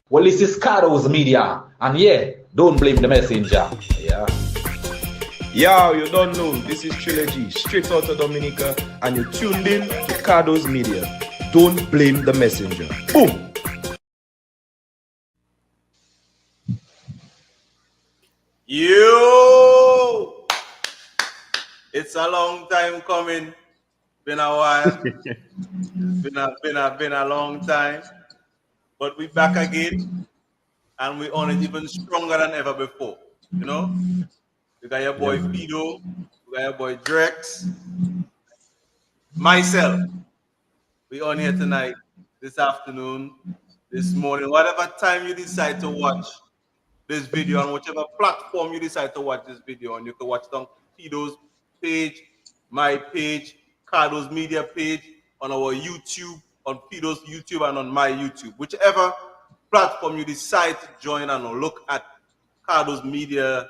Well, this is Cardo's Media, and yeah, don't blame the messenger. Yeah. Yo, you don't know, this is Trilogy, straight out of Dominica, and you're tuned in to Cardo's Media. Don't blame the messenger. Boom! Yo! It's a long time coming. Been a while. been a long time. But we back again, and we on it even stronger than ever before. You know? We got your boy Fido, we got your boy Drex, myself. We on here tonight, this afternoon, this morning, whatever time you decide to watch this video on whichever platform you decide to watch this video on. You can watch it on Fido's page, my page, Cardo's Media page, on our YouTube, on Fido's YouTube, and on my YouTube. Whichever platform you decide to join and look at Cardo's Media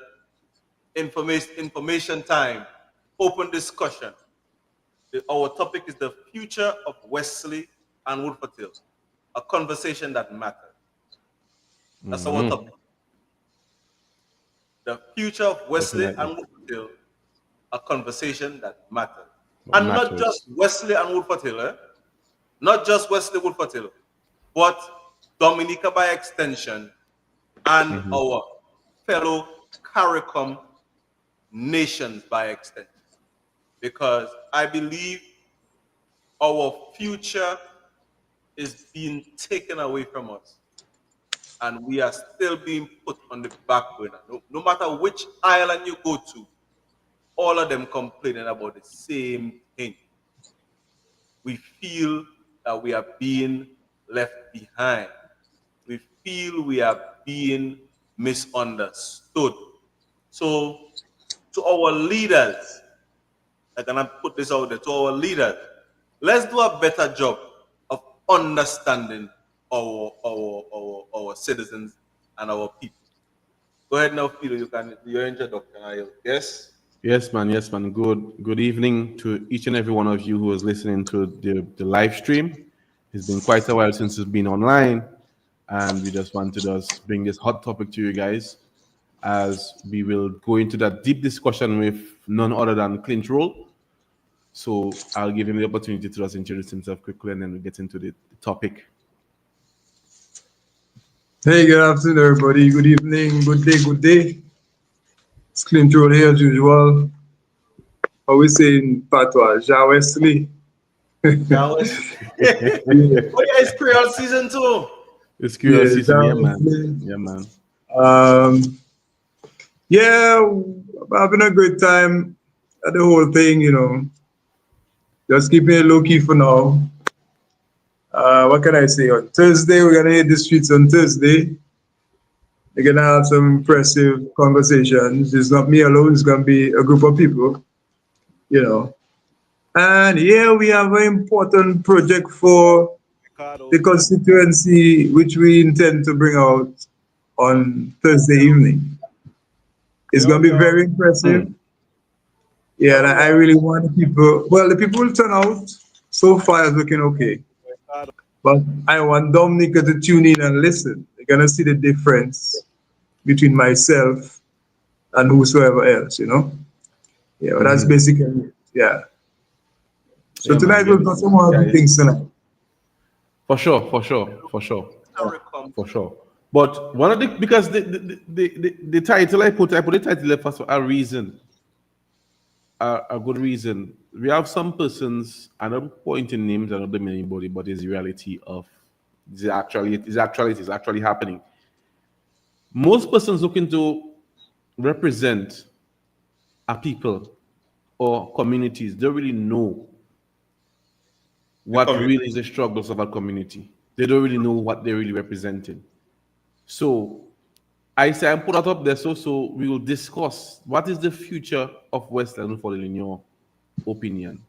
information time, open discussion. Our topic is the future of Wesley and WoodfordHill, a conversation that matters. That's our topic. The future of Wesley and WoodfordHill, a conversation that matters. And not just Wesley and WoodfordHill, not just Wesley WoodfordHill, but Dominica by extension and our fellow CARICOM nations by extension. Because I believe our future is being taken away from us. And we are still being put on the back burner. No matter which island you go to, all of them complaining about the same thing. We feel that we are being left behind. We feel we are being misunderstood. So, to our leaders, I'm gonna put this out there, to our leaders, let's do a better job of understanding our citizens and our people. Go ahead now, Peter. You can do your introduction. Yes. Yes, man. Yes, man. Good evening to each and every one of you who is listening to the live stream. It's been quite a while since it's been online, and we just wanted to bring this hot topic to you guys, as we will go into that deep discussion with none other than Clint Roll. So I'll give him the opportunity to just introduce himself quickly, and then we get into the topic. Hey, good afternoon, everybody. Good evening, good day. It's Clint Roll here as usual. How we say in Patois, Ja Wesley. Ja Wesley. Oh yeah, it's Creole season 2. It's Creole season, yeah, man. Yeah, man. Yeah, I'm having a great time at the whole thing, you know. Just keeping it low key for now. What can I say? On Thursday, we're gonna hit the streets on Thursday. We're gonna have some impressive conversations. It's not me alone, it's gonna be a group of people, you know. And yeah, we have an important project for the constituency, which we intend to bring out on Thursday evening. It's gonna be very impressive. Yeah, and I really want the people, well, the people will turn out. So far it's looking okay. But I want Dominica to tune in and listen. They're gonna see the difference between myself and whosoever else, you know? Yeah, but that's basically it. Yeah. So yeah, tonight we'll talk some more things tonight. For sure. But one of the, because the title I put the title there for a reason. A good reason. We have some persons, I'm not pointing names, I'm not blaming anybody, but it's the reality of it's actually happening. Most persons looking to represent a people or communities don't really know what really is the struggles of a community. They don't really know what they're really representing. So I say I put that up there so we will discuss what is the future of Wesley and WoodfordHill in your opinion.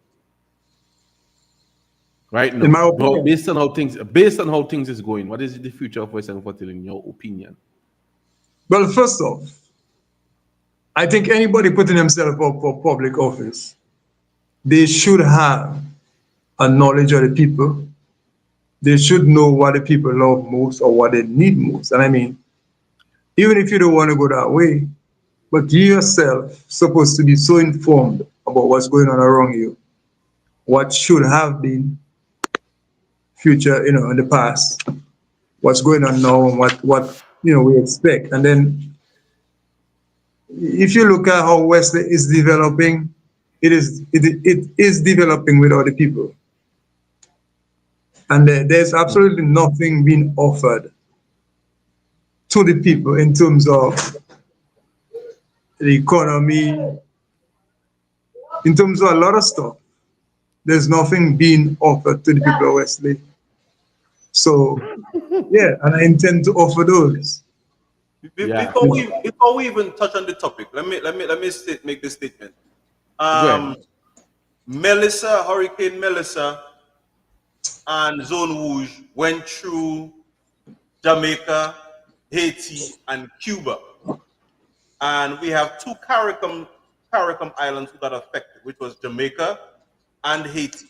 Right now, in my opinion, based on how things is going, what is the future of Wesley and WoodfordHill in your opinion? Well, first off, I think anybody putting themselves up for public office, they should have a knowledge of the people they should know what the people love most or what they need most. And I mean, even if you don't want to go that way, but you yourself supposed to be so informed about what's going on around you, what should have been future, in the past, what's going on now, and what we expect. And then if you look at how Wesley is developing, it is developing with other people. And there's absolutely nothing being offered to the people in terms of the economy, in terms of a lot of stuff. There's nothing being offered to the people of Wesley. So, yeah, and I intend to offer those. Yeah. Before we even touch on the topic, let me make this statement. Go ahead. Melissa, Hurricane Melissa, and Zone Rouge went through Jamaica, Haiti, and Cuba, and we have two CARICOM islands who got affected, which was Jamaica and Haiti,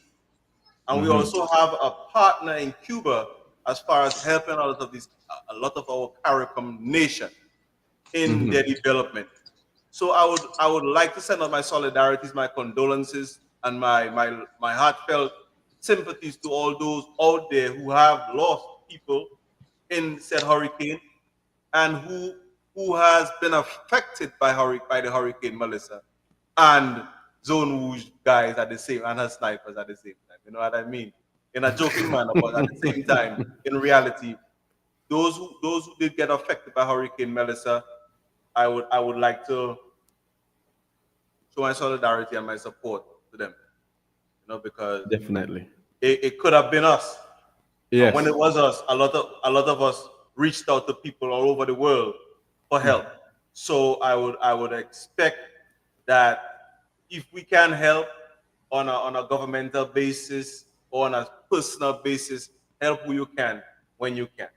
and we also have a partner in Cuba as far as helping a lot of our CARICOM nation in their development. So I would like to send out my solidarities, my condolences, and my heartfelt sympathies to all those out there who have lost people in said hurricane and who has been affected by the Hurricane Melissa and Zone Rouge guys at the same, and her snipers at the same time. You know what I mean? In a joking manner, but at the same time, in reality, those who did get affected by Hurricane Melissa, I would like to show my solidarity and my support to them. Because Definitely. It could have been us. Yes. When it was us, a lot of us reached out to people all over the world for help. So I would expect that if we can help on a governmental basis or on a personal basis, help who you can when you can.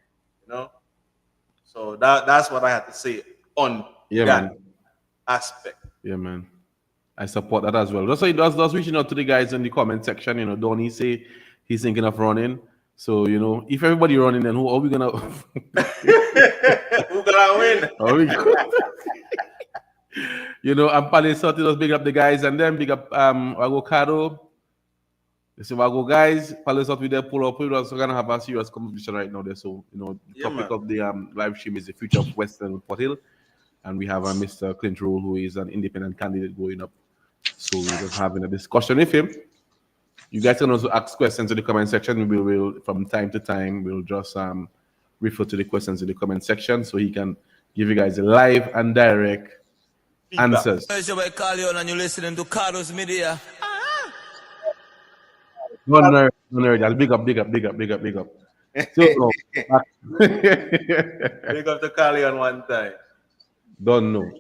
So that's what I had to say on that aspect. Yeah, man. I support that as well. Just reaching out to the guys in the comment section. Donnie say he's thinking of running. So if everybody running, then who are we gonna? Who gonna win? Are we I'm Pali Sotti, just big up the guys, and then big up Wagocado. They say Wago guys, Pali Sotti with their pull up. We're also gonna have a serious conversation right now there. So the topic of the live stream is the future of Western WoodfordHill, and we have Mr. Clint Roll, who is an independent candidate going up. So we're just having a discussion with him. You guys can also ask questions in the comment section. We will from time to time, we'll just refer to the questions in the comment section so he can give you guys a live and direct answers. And you're listening to Carlos Media. No nerd. Big up. So, Big up to Kali on one time. Don't know.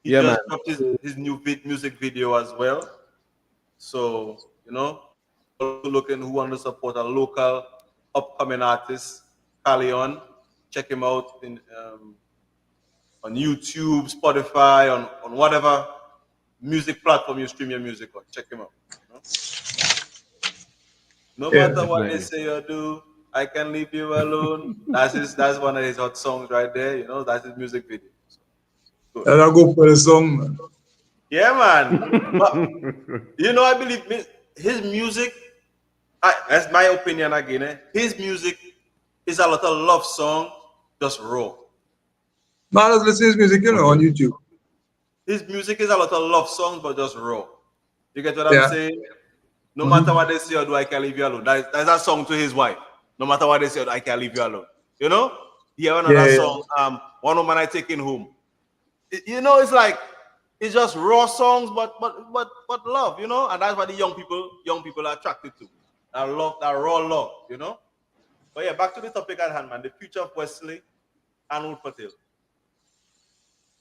He just dropped his new music video as well. So, looking who want to support a local upcoming artist, Calion. Check him out on YouTube, Spotify, on whatever music platform you stream your music on. Check him out. No matter what they say or do, I Can Leave You Alone. That's one of his hot songs right there. That's his music video. And I'll go for the song, man. Yeah, man. But, I believe his music, that's my opinion again, his music is a lot of love song, just raw. Man, let's listen to his music, on YouTube. His music is a lot of love songs, but just raw. You get what I'm saying? No matter what they say or do, I Can Leave You Alone. That's a song to his wife. No matter what they say or do, I Can Leave You Alone. He have another song, One Woman I Taken Home. It's like it's just raw songs, but love, and that's what the young people are attracted to. That love, that raw love, But yeah, back to the topic at hand, man. The future of Wesley and WoodfordHill.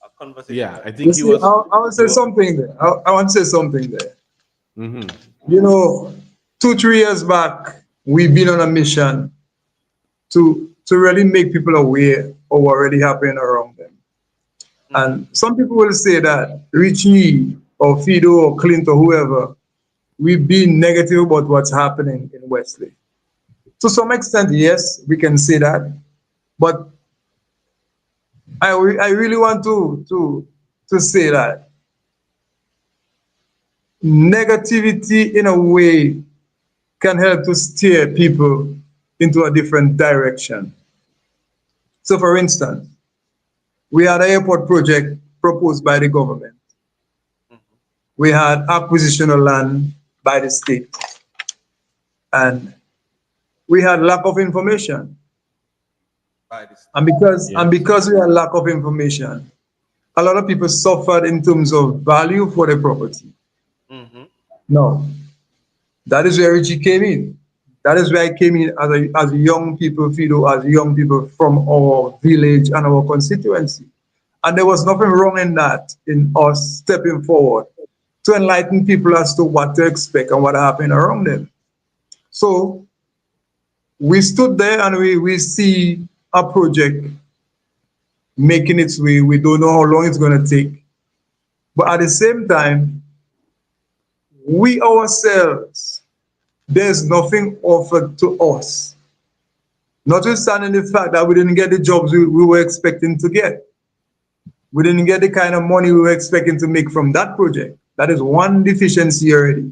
A conversation. Yeah, I think he was. I want to say something there. I want to say something there. 2-3 years back, we've been on a mission to really make people aware of what already happening around them. And some people will say that Richie or Fido or Clint or whoever, we've been negative about what's happening in Wesley. To some extent, yes, we can say that. But I really want to say that negativity in a way can help to steer people into a different direction. So for instance, we had an airport project proposed by the government. We had acquisition of land by the state. And we had lack of information. And because we had lack of information, a lot of people suffered in terms of value for the property. Now, that is where Richie came in. That is where I came in as a young people, Fido, as young people from our village and our constituency. And there was nothing wrong in that, in us stepping forward to enlighten people as to what to expect and what happened around them. So we stood there and we see a project making its way. We don't know how long it's going to take. But at the same time, we ourselves, there's nothing offered to us. Notwithstanding the fact that we didn't get the jobs we were expecting to get. We didn't get the kind of money we were expecting to make from that project. That is one deficiency already.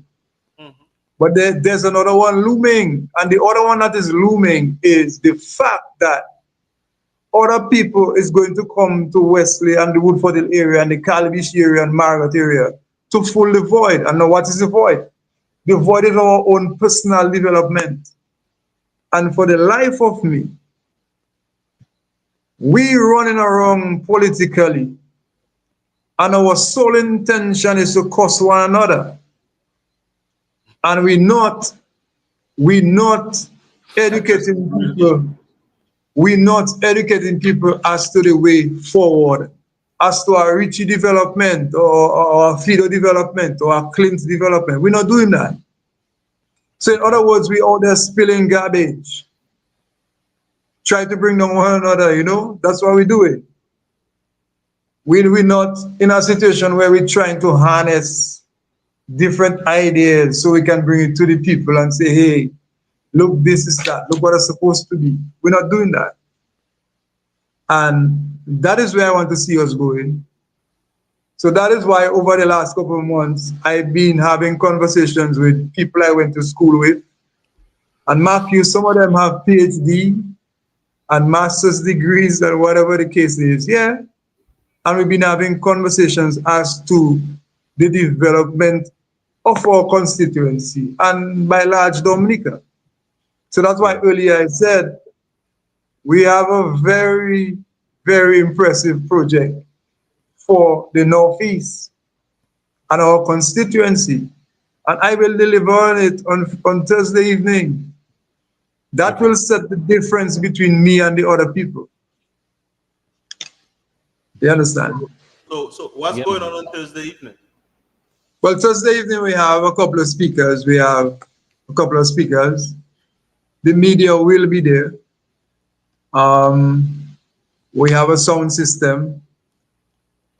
But there's another one looming. And the other one that is looming is the fact that other people is going to come to Wesley and the WoodfordHill area and the Calabish area and Margaret area to fill the void. And now what is the void? The void is our own personal development. And for the life of me, we running around politically and our sole intention is to curse one another. And we're not educating people. We're not educating people as to the way forward, as to our Richie development or our Fido development or our Clint development. We're not doing that. So in other words, we out there spilling garbage, try to bring down one another, you know? That's why we do it. We're not in a situation where we're trying to harness different ideas so we can bring it to the people and say, hey, look, this is that. Look what it's supposed to be. We're not doing that. And that is where I want to see us going. So that is why over the last couple of months, I've been having conversations with people I went to school with. And mark you, some of them have PhD and master's degrees and whatever the case is. Yeah. And we've been having conversations as to the development of our constituency and by large Dominica. So that's why earlier I said we have a very, very impressive project for the Northeast and our constituency. And I will deliver on it on Thursday evening. That will set the difference between me and the other people. You understand? So what's going on Thursday evening? Well, Thursday evening we have a couple of speakers. The media will be there. We have a sound system.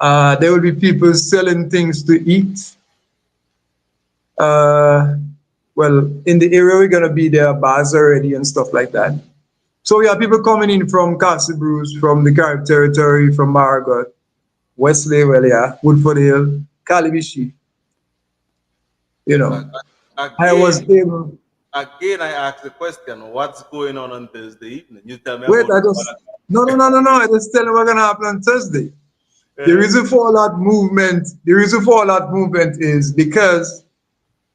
There will be people selling things to eat. Well, in the area we're gonna be, there are bars already and stuff like that. So we have people coming in from Castle Bruce, from the Carib Territory, from Margaret, Wesley, WoodfordHill, Calabishi. You know, Again, I was able. Again, I ask the question: what's going on Thursday evening? You tell me. Wait, no. I just tell you what's gonna happen on Thursday. The reason for all that movement is because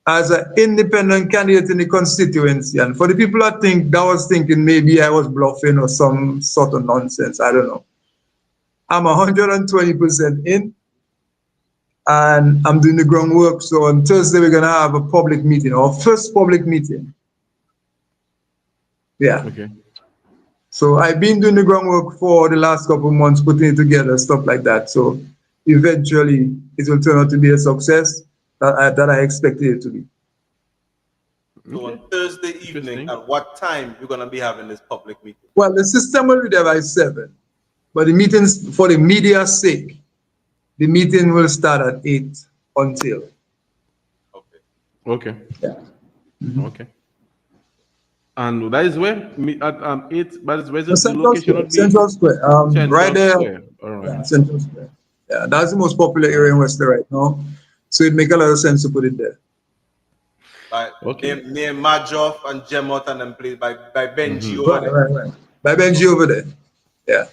as an independent candidate in the constituency, and for the people that was thinking maybe I was bluffing or some sort of nonsense, I don't know. I'm 120% in, and I'm doing the groundwork. So on Thursday we're gonna have a public meeting, our first public meeting. Yeah. Okay. So I've been doing the groundwork for the last couple of months, putting it together, stuff like that. So eventually it will turn out to be a success that I expected it to be. So on Thursday evening, at what time you're gonna be having this public meeting? Well, the system will be there by 7, but the meetings, for the media's sake, the meeting will start at 8 until. Okay. Okay. Yeah. Okay. And that is where at 8, but where's the Central location Square. would be? Central Square. Right Central there. Square. All right. Yeah, Central Square. Yeah, that's the most popular area in Wesley right now. So it make a lot of sense to put it there. Like Okay. near Majoff and Gemot and them place by Benji over Right, there. right. By Benji over there. Yeah.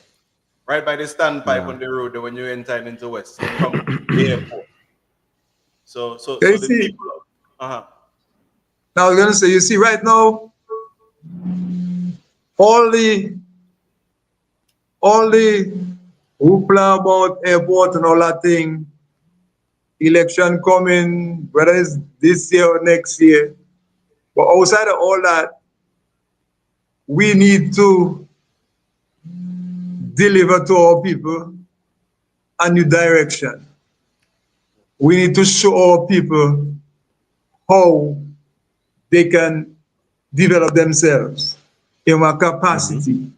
Right by the standpipe Yeah. on the road when you enter into West from the airport. So Yeah, you the see, people now I was gonna say, you see, right now, all the hoopla about airport and all that thing, election coming, whether it's this year or next year. But outside of all that, we need to deliver to our people a new direction. We need to show our people how they can develop themselves in what capacity,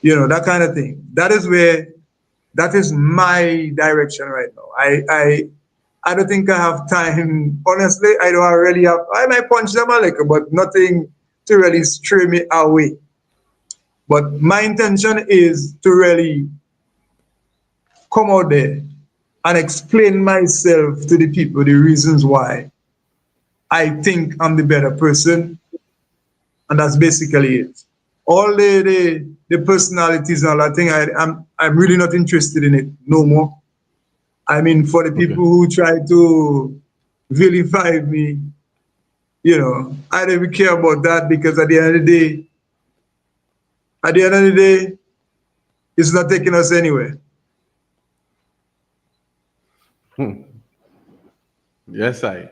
you know, that kind of thing. That is my direction right now. I don't think I have time. Honestly, I don't really have. I might punch them a little, but nothing to really stray me away. But my intention is to really come out there and explain myself to the people, the reasons why I think I'm the better person, and that's basically it. All the personalities and all that thing, I'm really not interested in it no more. I mean, for the people who try to vilify me, you know, I don't even care about that, because at the end of the day, it's not taking us anywhere. Yes, I.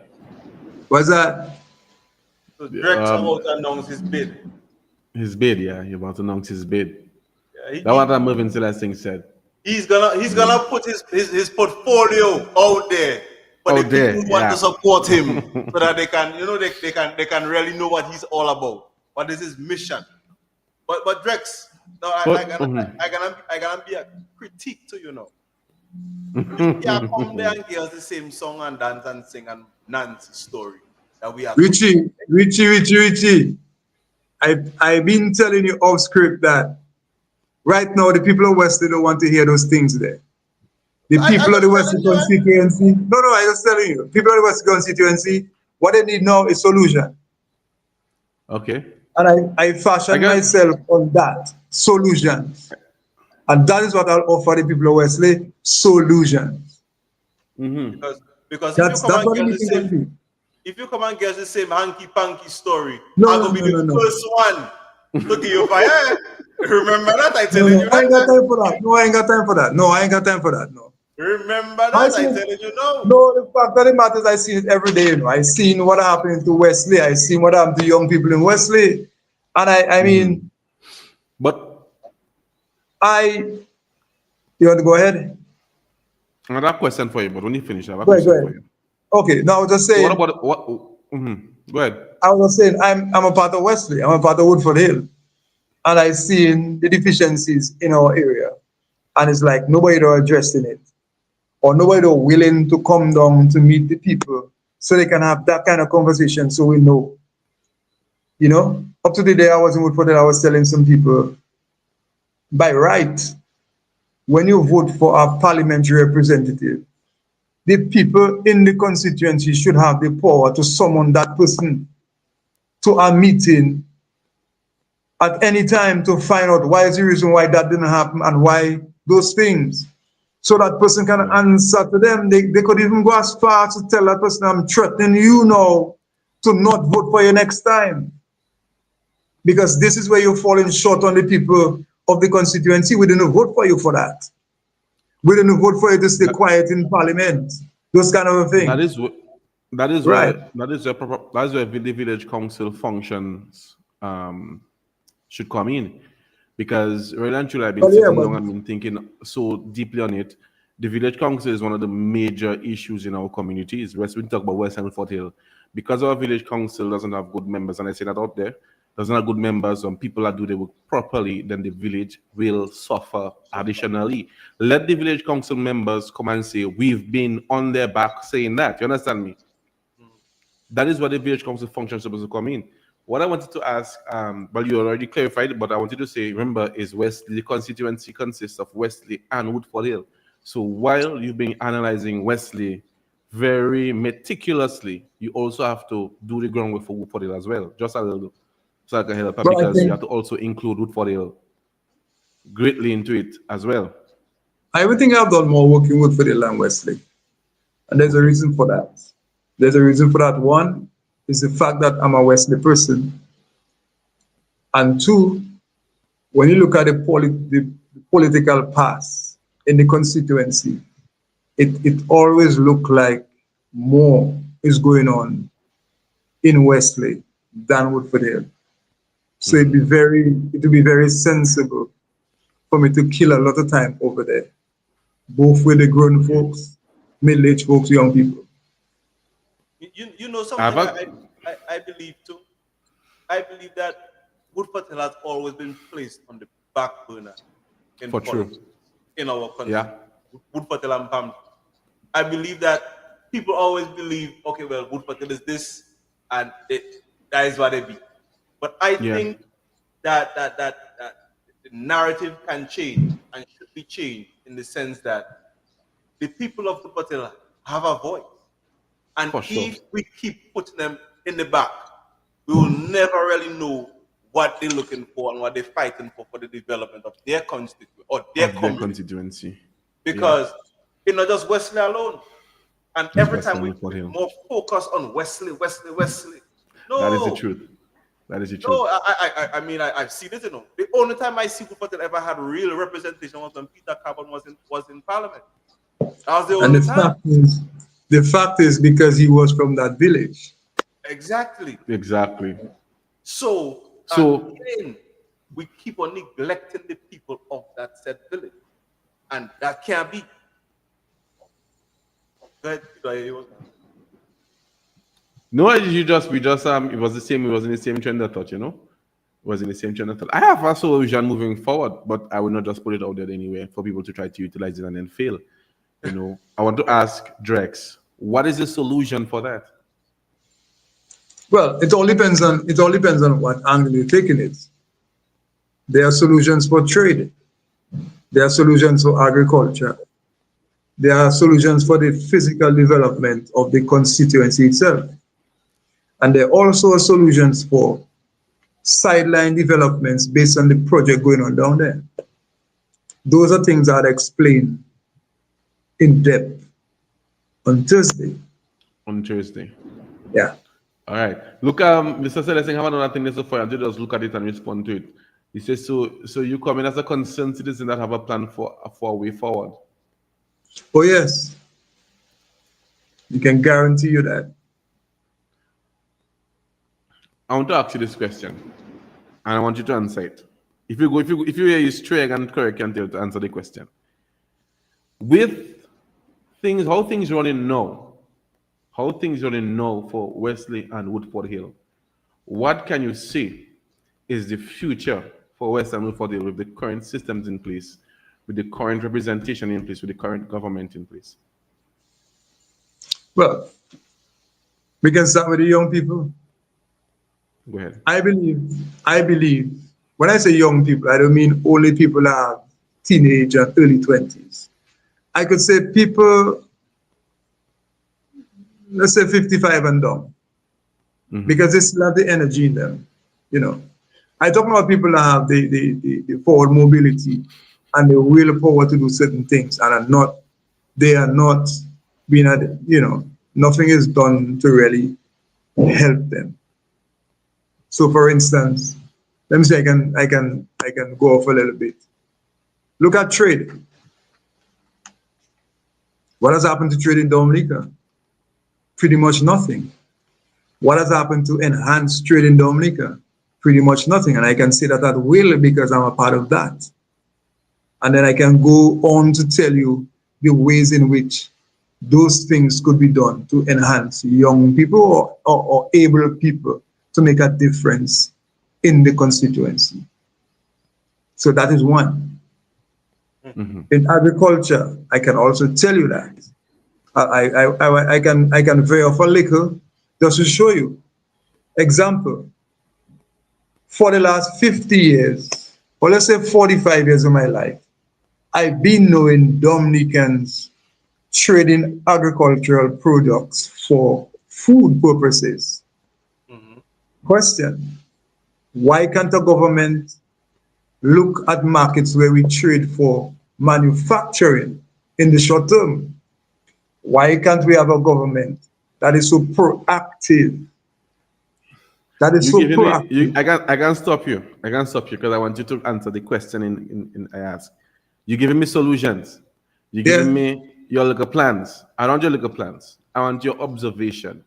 What's that? so Drex about to announce his bid. His bid, yeah. He about to announce his bid. Yeah, That's what that Mervyn Celestine said. he's gonna put his portfolio out there for the Out people there, who want yeah. to support him, so that they can, you know, they can really know what he's all about. What is his mission? But Drex, no, I gonna be a critique to you now. We can't come there and give us the same song and dance and sing and Nancy story that we are. Richie. I've been telling you off script that right now the people of Wesley don't want to hear those things there. The people of the Wesley constituency, no, I just telling you, people of the Wesley constituency, what they need now is solution. Okay. And I fashion myself on that, solutions. And that is what I'll offer the people of Wesley, solutions. Because That's what we can do. if you come and get the same hanky panky story, No, I'm gonna be the first one to give you fire. Remember that I telling you I ain't got that. time for that. No, I ain't got time for that. No, I ain't got time for that. No. Remember that I telling you no. No, the fact that it matters, I see it every day. You know, I seen what happened to Wesley. I seen what happened to young people in Wesley, and I mean, but you want to go ahead? Another question for you, but when you finish, I have a Go ahead, question go for ahead. you. Okay, now I was just saying. So what about what? Go ahead. I was just saying I'm a part of Wesley. I'm a part of WoodfordHill, and I seen the deficiencies in our area, and it's like nobody are addressing it, or nobody are willing to come down to meet the people so they can have that kind of conversation, so we know. You know, up to the day I was in WoodfordHill, I was telling some people, by right, when you vote for a parliamentary representative, the people in the constituency should have the power to summon that person to a meeting at any time to find out why is the reason why that didn't happen and why those things. So that person can answer to them. They could even go as far as to tell that person, I'm threatening you now to not vote for you next time. Because this is where you're falling short on the people of the constituency. We didn't vote for you for that. We didn't vote for you to stay quiet in parliament. Those kind of things. That is right. That is where the village council functions should come in, because really and truly I've been sitting down and been thinking so deeply on it. The village council is one of the major issues in our communities. When we talk about West and WoodfordHill, because our village council doesn't have good members, and I say that out there, doesn't have good members, and people that do their work properly, then the village will suffer additionally. Let the village council members come and say, we've been on their back saying that. You understand me? That is where the village council function is supposed to come in. What I wanted to ask, well, you already clarified it, but I wanted to say, remember, is Wesley, the constituency consists of Wesley and Woodford Hill. So while you've been analyzing Wesley very meticulously, you also have to do the groundwork for Woodford Hill as well, just a little, so I can help, But I because you think have to also include Woodford Hill greatly into it as well. I would think I've done more working with Woodford Hill and Wesley. And there's a reason for that. There's a reason for that. One is the fact that I'm a Wesley person. And two, when you look at the political past in the constituency, it always looked like more is going on in Wesley than Woodford Hill. So it'd be very sensible for me to kill a lot of time over there, both with the grown folks, middle-aged folks, young people. You know something I believe too? I believe that Woodford Hill has always been placed on the back burner in politics in our country. Yeah. Woodford Hill and Pam. I believe that people always believe, okay, well, Woodford Hill is this, and that is what they be. But I think that the narrative can change and should be changed in the sense that the people of Woodford Hill have a voice. And if we keep putting them in the back, we will never really know what they're looking for and what they're fighting for the development of their constituency or their constituency. Because it's not just Wesley alone. And every time we put more focus on Wesley. No. That is the truth. That is the truth. No, I mean, I've seen it, you know. The only time I see Woodford Hill ever had real representation was when Peter Carbon was in Parliament. That was the only time. The fact is because he was from that village. Exactly. So again, we keep on neglecting the people of that said village. And that can't be. Go ahead. No, it was the same, it was in the same trend of thought, you know? It was in the same trend of thought. I have a solution moving forward, but I will not just put it out there anyway for people to try to utilize it and then fail. You know, I want to ask Drex, what is the solution for that? Well, it all depends on what angle you're taking it. There are solutions for trade. There are solutions for agriculture. There are solutions for the physical development of the constituency itself. And there are also solutions for sideline developments based on the project going on down there. Those are things I'd explain in depth on Thursday. Yeah. All right. Look, Mr. Celestin, have another thing that's for you. Just look at it and respond to it. He says, so you come in as a concerned citizen that have a plan for a way forward. Oh, yes. You can guarantee you that. I want to ask you this question, and I want you to answer it. If you hear straight and correct, you can answer the question. With things, how things running now for Wesley and Woodford Hill, what can you see is the future for Wesley and Woodford Hill with the current systems in place, with the current representation in place, with the current government in place? Well, we can start with the young people. Go ahead. I believe, when I say young people, I don't mean only people that are teenage and early 20s. I could say people, let's say 55 and down, because they still have the energy in them, you know. I talk about people that have the forward mobility and the willpower to do certain things and they are not being, you know, nothing is done to really help them. So, for instance, let me say I can go off a little bit. Look at trade. What has happened to trade in Dominica? Pretty much nothing. What has happened to enhance trade in Dominica? Pretty much nothing. And I can say that at will because I'm a part of that. And then I can go on to tell you the ways in which those things could be done to enhance young people or able people to make a difference in the constituency. So that is one. In agriculture, I can also tell you that. I can veer off a little just to show you. Example, for the last 50 years, or let's say 45 years of my life, I've been knowing Dominicans trading agricultural products for food purposes. Question, why can't a government look at markets where we trade for manufacturing in the short term? Why can't we have a government that is so proactive? That is so proactive. I can stop you. I can stop you because I want you to answer the question I asked. You're giving me solutions. You're giving me your little plans. I don't want your little plans. I want your observation.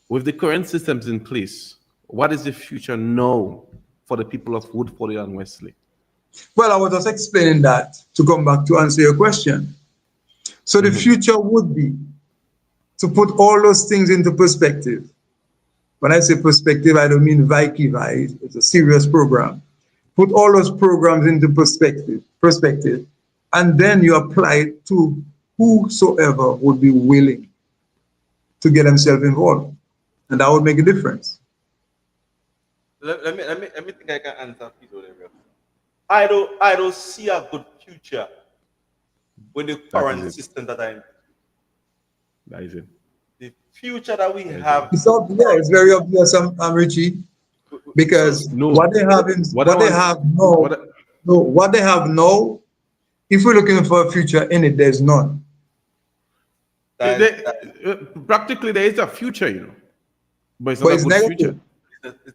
With the current systems in place, what is the future now for the people of WoodfordHill and Wesley? Well, I was just explaining that to come back to answer your question. So the future would be to put all those things into perspective. When I say perspective, I don't mean Vicky. It's a serious program. Put all those programs into perspective, and then you apply it to whosoever would be willing to get themselves involved, and that would make a difference. Let me think I can answer Peter there. I don't see a good future with the current system that I'm. That is it. The future that we have. It's very obvious, Richie, because what they have now, if we're looking for a future in it, there's none. Practically, there is a future, you know, but it's not a good future.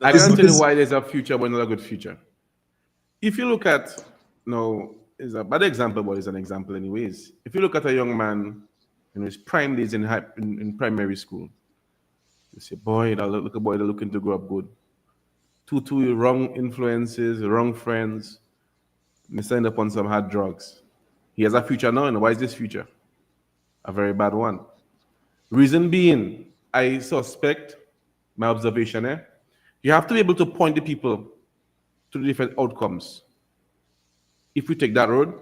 I can't tell you why there's a future, but not a good future. If you look at, it's a bad example, but it's an example anyways. If you look at a young man in his prime days in primary school, you say, boy, that look a boy that's looking to grow up good. Two wrong influences, wrong friends, and he end up on some hard drugs. He has a future now, and why is this future? A very bad one. Reason being, I suspect, my observation, you have to be able to point the people to the different outcomes. If we take that road,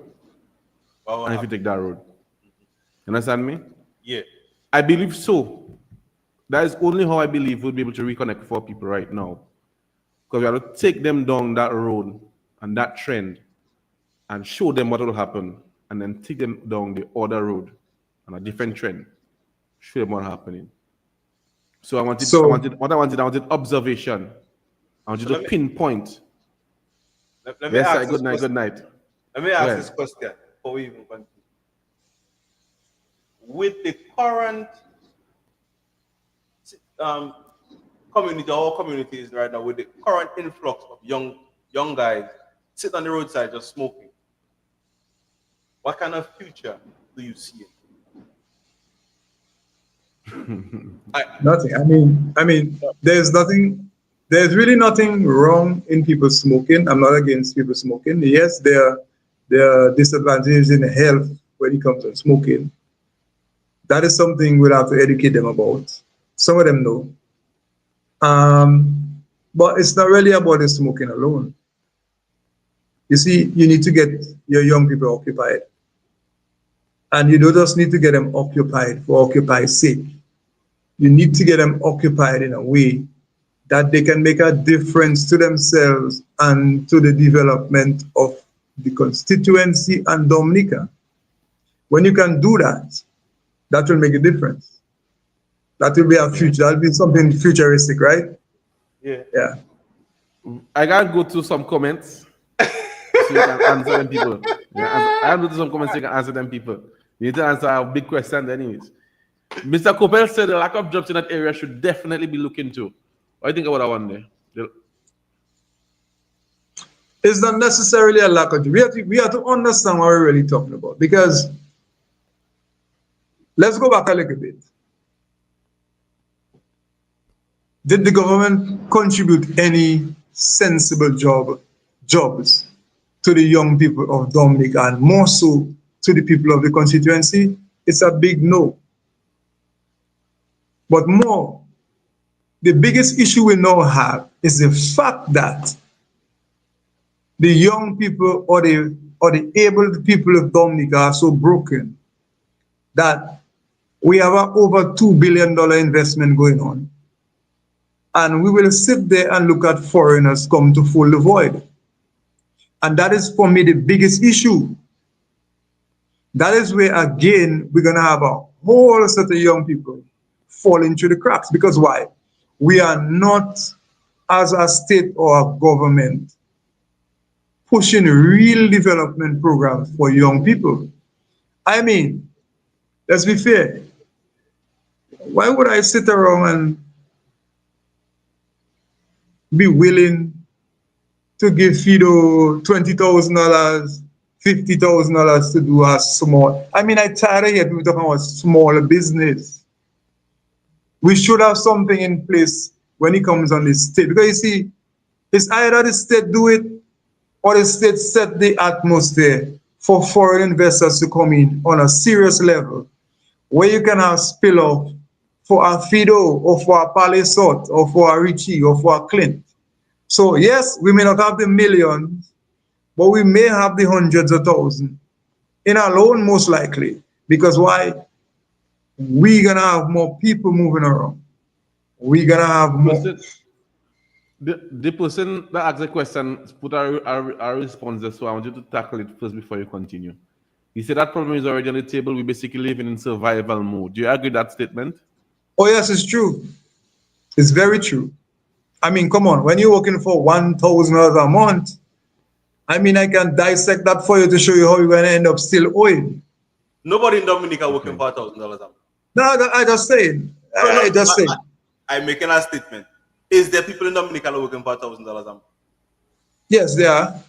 and if we take that road. You understand me? Yeah. I believe so. That is only how I believe we'll be able to reconnect with our people right now. Because we have to take them down that road and that trend and show them what will happen, and then take them down the other road on a different trend. Show them what's happening. So I wanted observation. I want you to pinpoint. Let me ask good night. Let me ask this question before we even continue. With the current community, our communities right now, with the current influx of young guys sitting on the roadside just smoking, what kind of future do you see? Nothing. I mean, there's really nothing wrong in people smoking. I'm not against people smoking. Yes, there are disadvantages in health when it comes to smoking. That is something we'll have to educate them about. Some of them know. But it's not really about the smoking alone. You see, you need to get your young people occupied. And you don't just need to get them occupied for occupy's sake. You need to get them occupied in a way that they can make a difference to themselves and to the development of the constituency and Dominica. When you can do that, that will make a difference. That will be a future. That'll be something futuristic, right? Yeah. I gotta go to some comments so you can answer them people. I gotta go to some comments so you can answer them people. You need to answer a big question anyways. Mr. Coppell said the lack of jobs in that area should definitely be looked into. What do you think about that one there? It's not necessarily a lack of jobs. We have to understand what we're really talking about, because let's go back a little bit. Did the government contribute any sensible jobs to the young people of Dominica, and more so to the people of the constituency? It's a big no. But more, the biggest issue we now have is the fact that the young people or the able people of Dominica are so broken that we have an over $2 billion investment going on. and we will sit there and look at foreigners come to fill the void. And that is for me the biggest issue. That is where, again, we're going to have a whole set of young people falling through the cracks. Because why? We are not, as a state or a government, pushing real development programs for young people. I mean, let's be fair. Why would I sit around and be willing to give Fido $20,000, $50,000 to do a small? I mean, I tired of hearing people talking about small business. We should have something in place when it comes on the state. Because you see, it's either the state do it or the state set the atmosphere for foreign investors to come in on a serious level, where you can have spill off for a Fido or for a Palisot or for a Richie or for a Clint. So yes, we may not have the millions, but we may have the hundreds of thousands in our loan, most likely. Because why? We're going to have more people moving around. We're going to have more. The person that asked the question put a response there, so I want you to tackle it first before you continue. He said that problem is already on the table. We're basically living in survival mode. Do you agree with that statement? Oh, yes, it's true. It's very true. I mean, come on. When you're working for $1,000 a month, I mean, I can dissect that for you to show you how you're going to end up still owing. Nobody in Dominica working for $1,000 a month. No, I just saying. I just saying. I'm making a statement. Is there people in Dominica working for $1,000 a month? Yes, there are.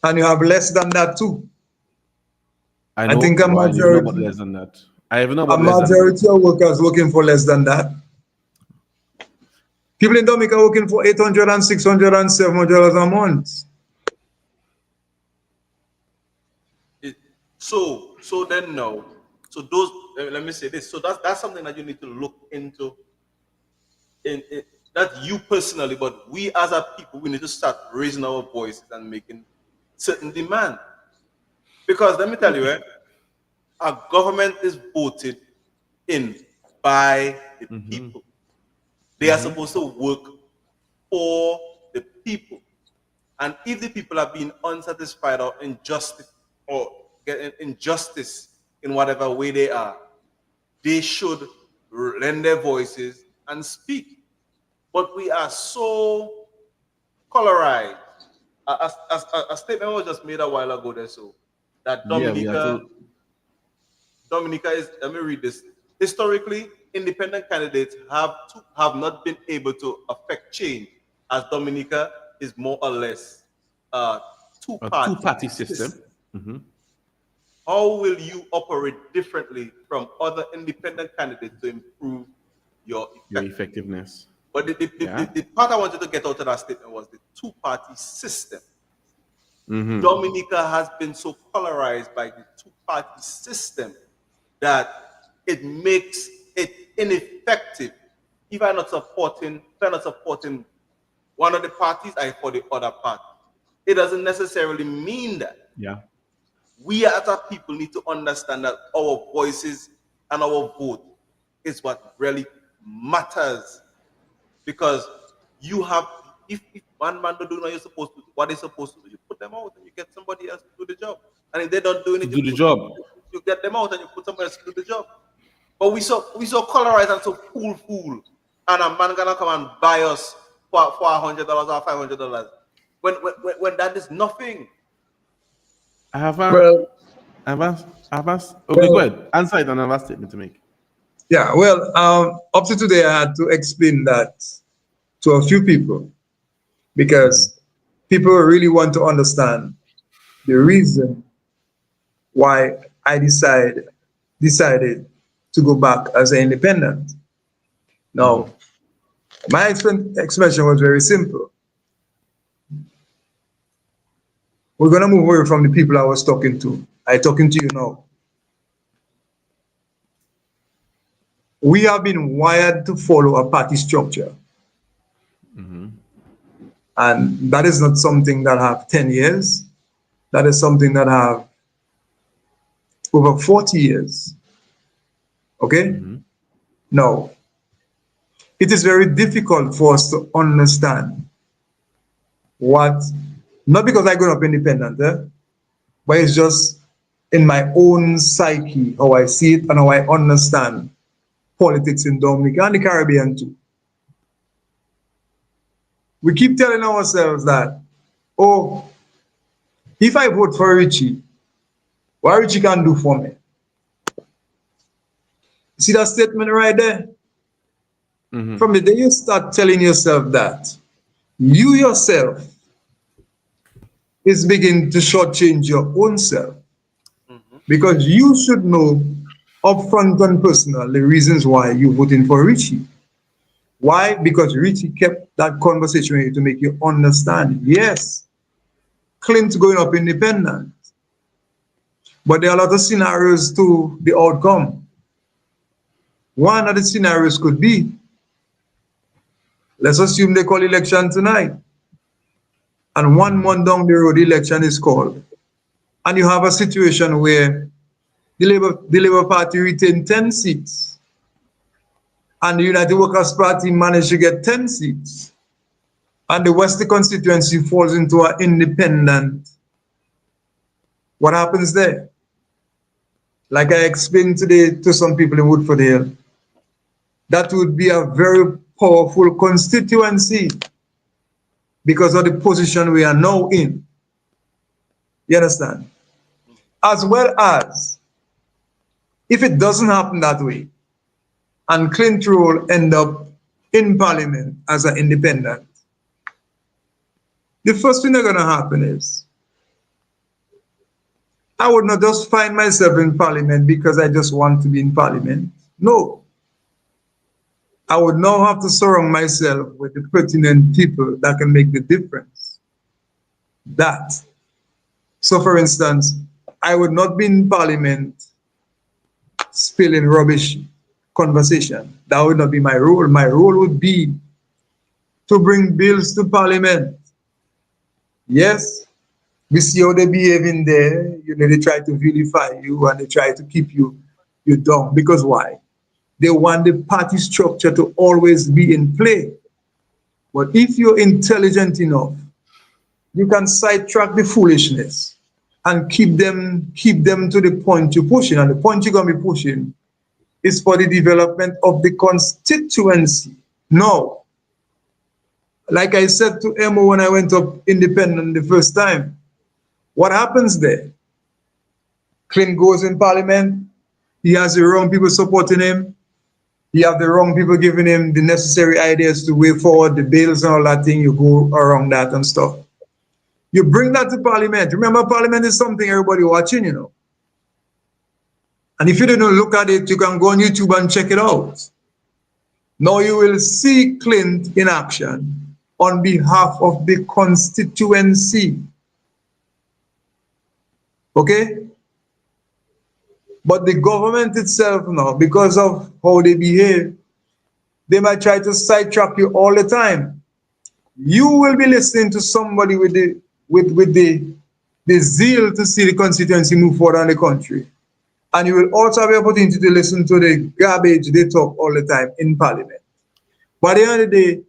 And you have less than that too. I think a majority less than that. I have no. A majority of workers working for less than that. People in Dominica working for $800 and $600 and $700 a month. So then no. So those, let me say this. So that's something that you need to look into. Not you personally, but we as a people, we need to start raising our voices and making certain demand. Because let me tell you, our government is voted in by the people. They are supposed to work for the people. And if the people are being unsatisfied or injustice or getting injustice in whatever way they are, they should lend their voices and speak. But we are so colorized. A statement was just made a while ago there, so that Dominica is, let me read this. Historically, independent candidates have not been able to affect change, as Dominica is more or less a two-party system. How will you operate differently from other independent candidates to improve your effectiveness? But the part I wanted to get out of that statement was the two-party system. Dominica has been so polarized by the two-party system that it makes it ineffective. If I'm not supporting one of the parties, I for the other party. It doesn't necessarily mean that. Yeah. We as a people need to understand that our voices and our vote is what really matters. Because you have, if one man don't do what they're supposed to do, you put them out and you get somebody else to do the job. And if they don't do anything, you get them out and you put somebody else to do the job. But we so colorized and so fool, and a man gonna come and buy us for $100 or $500 when that is nothing. I have asked. Okay, go ahead. Answer it and I have a statement to make. Yeah, well, up to today, I had to explain that to a few people because people really want to understand the reason why I decided to go back as an independent. Now, my explanation was very simple. We're going to move away from the people I was talking to. I'm talking to you now. We have been wired to follow a party structure. And that is not something that have 10 years. That is something that have over 40 years. Okay? Now, it is very difficult for us to understand what, not because I grew up independent, but it's just in my own psyche, how I see it and how I understand politics in Dominica and the Caribbean too. We keep telling ourselves that, oh, if I vote for Richie, what Richie can do for me? See that statement right there? Mhm. From the day you start telling yourself that, you yourself is beginning to shortchange your own self. Because you should know upfront and personal the reasons why you're voting for Richie. Why? Because Richie kept that conversation with you to make you understand. Yes, Clint going up independent, but there are a lot of scenarios to the outcome. One of the scenarios could be, let's assume they call election tonight, and 1 month down the road, the election is called, and you have a situation where the Labour Party retained 10 seats, and the United Workers' Party managed to get 10 seats, and the Wesley constituency falls into an independent. What happens there? Like I explained today to some people in Woodford Hill, that would be a very powerful constituency because of the position we are now in. You understand? As well as, if it doesn't happen that way, and Clint will end up in Parliament as an independent, the first thing that's going to happen is, I would not just find myself in Parliament because I just want to be in Parliament. No. I would now have to surround myself with the pertinent people that can make the difference. That. So for instance, I would not be in Parliament spilling rubbish conversation. That would not be my role. My role would be to bring bills to Parliament. Yes, we see how they behave in there. You know, they try to vilify you and they try to keep you down. Because why? They want the party structure to always be in play. But if you're intelligent enough, you can sidetrack the foolishness and keep them to the point you're pushing. And the point you're going to be pushing is for the development of the constituency. No. Like I said to Emo when I went up independent the first time, what happens there? Clint goes in Parliament, he has the wrong people supporting him, he have the wrong people giving him the necessary ideas to way forward, the bills and all that thing, you go around that and stuff. You bring that to Parliament. Remember, Parliament is something everybody watching, you know. And if you don't look at it, you can go on YouTube and check it out. Now you will see Clint in action on behalf of the constituency. Okay? But the government itself now, because of how they behave, they might try to sidetrack you all the time. You will be listening to somebody with the zeal to see the constituency move forward in the country. And you will also have the opportunity to listen to the garbage they talk all the time in Parliament. But at the end of the day,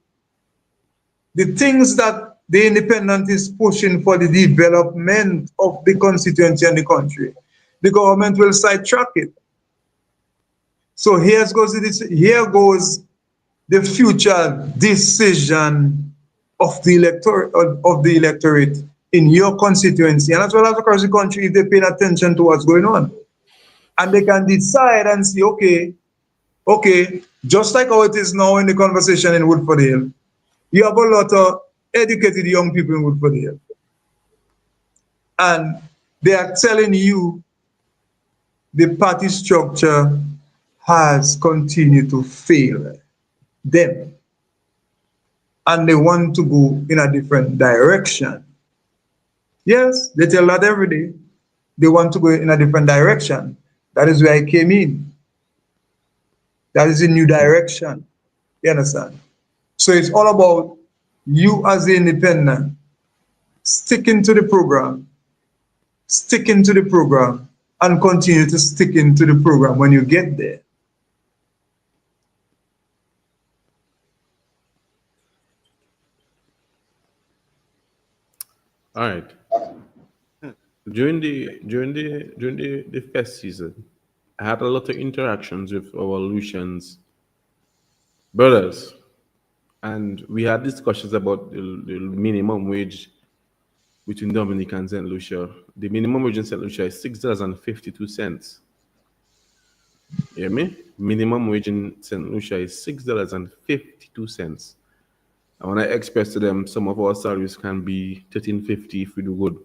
the things that the independent is pushing for the development of the constituency and the country, the government will sidetrack it. So here goes the future decision of the electorate in your constituency and as well as across the country if they're paying attention to what's going on. And they can decide and say, okay, just like how it is now in the conversation in Woodford Hill, you have a lot of educated young people in Woodford Hill. And they are telling you the party structure has continued to fail them. And they want to go in a different direction. Yes, they tell that every day. They want to go in a different direction. That is where I came in. That is a new direction. You understand? So it's all about you as the independent sticking to the program, and continue to stick into the program when you get there. All right. During the fest season, I had a lot of interactions with our Lucians brothers, and we had discussions about the minimum wage between Dominica and St. Lucia. The minimum wage in St. Lucia is $6.52. Hear me? Minimum wage in St. Lucia is $6.52. And when I expressed to them some of our salaries can be $13.50 if we do good,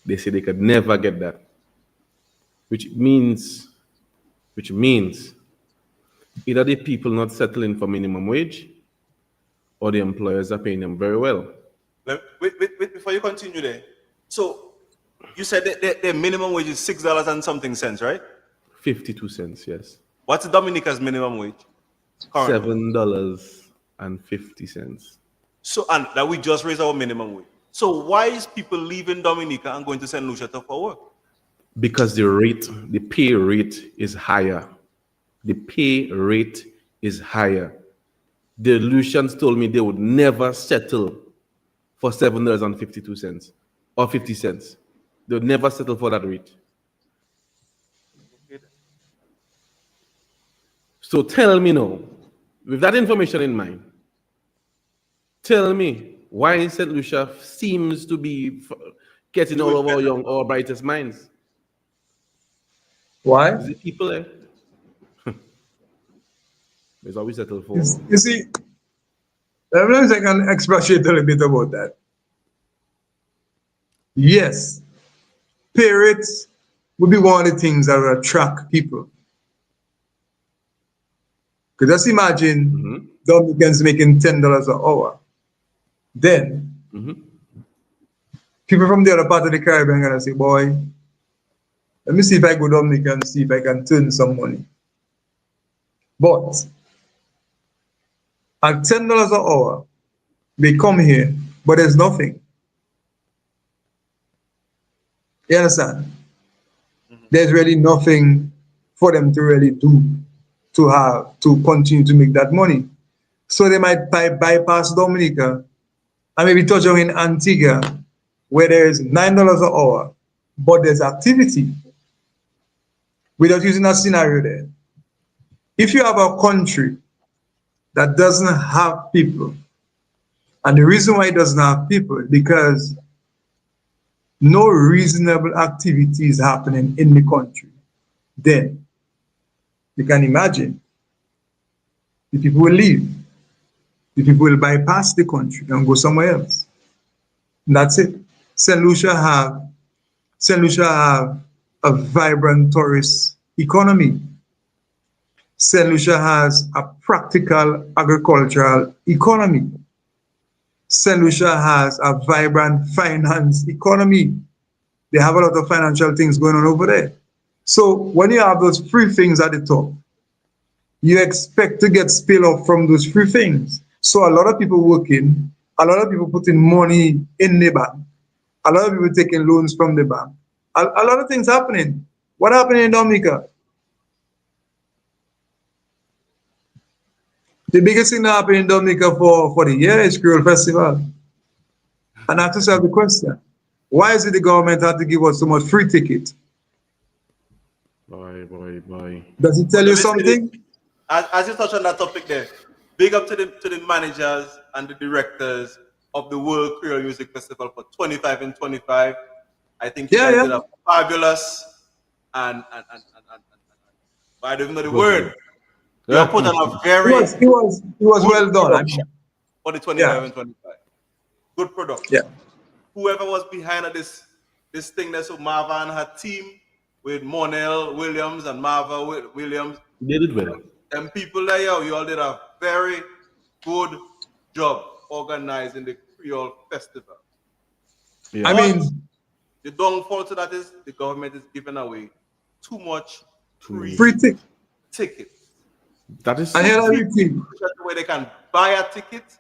they say they could never get that. Which means either the people not settling for minimum wage or the employers are paying them very well. Wait, before you continue there. So you said that the minimum wage is $6 and something cents, right? 52 cents, yes. What's Dominica's minimum wage? Currently? $7.50. So, and that we just raised our minimum wage. So why is people leaving Dominica and going to St. Lucia for work? Because the pay rate is higher. The pay rate is higher. The Lucians told me they would never settle for $7.52 or 50 cents. They would never settle for that rate. So tell me now, with that information in mind, tell me why St. Lucia seems to be getting all of our brightest minds. Why? Is it people there? It's always settled for. You see, sometimes I can expatiate a little bit about that. Yes, pay rates would be one of the things that would attract people. Because just imagine Dominicans making $10 an hour. Then, people from the other part of the Caribbean are going to say, boy, let me see if I go Dominica and see if I can turn some money. But at $10 an hour, they come here, but there's nothing. You understand? There's really nothing for them to really do to continue to make that money. So they might bypass Dominica and maybe touch on in Antigua, where there's $9 an hour, but there's activity. Without using that scenario there. If you have a country that doesn't have people, and the reason why it doesn't have people is because no reasonable activity is happening in the country, then you can imagine the people will leave. The people will bypass the country and go somewhere else. And that's it. St. Lucia have a vibrant tourist economy. St. Lucia has a practical agricultural economy. St. Lucia has a vibrant finance economy. They have a lot of financial things going on over there. So when you have those three things at the top, you expect to get spill off from those three things. So a lot of people working, a lot of people putting money in the bank, a lot of people taking loans from the bank. A lot of things happening. What happened in Dominica? The biggest thing that happened in Dominica for the year is Creole Festival. And I have to ask the question, why is it the government had to give us so much free ticket? Boy. Does it tell you something? As you touch on that topic there, big up to the managers and the directors of the World Creole Music Festival for 25 and 25. I think you guys did a fabulous and I don't know the word. You have put on a very it was well done for the 25 and 25. Good production. Yeah. Whoever was behind this thing there, so Marva and her team with Monel Williams and Marva Williams. They did well. And people there, you all did a very good job organizing the Creole Festival. Yeah. I mean, the downfall to that is the government is giving away too much free tickets. That is where they can buy a ticket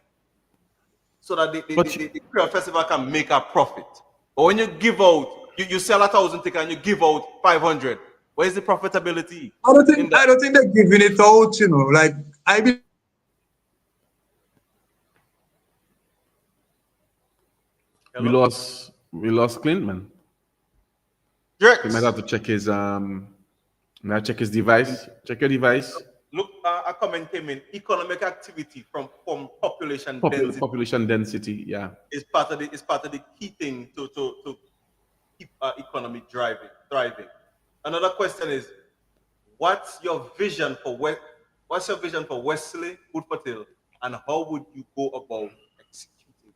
so that the Creole Festival can make a profit. But when you give out, you sell 1,000 tickets and you give out 500. Where's the profitability? I don't think they're giving it out, like I believe. We lost Clint, man. Drex. We might have to check his may I check his device? Check your device. Look, a comment came in. Economic activity from population density Population density, yeah. is part of the key thing to keep our economy thriving. Another question is, what's your vision for Wesley WoodfordHill, and how would you go about executing?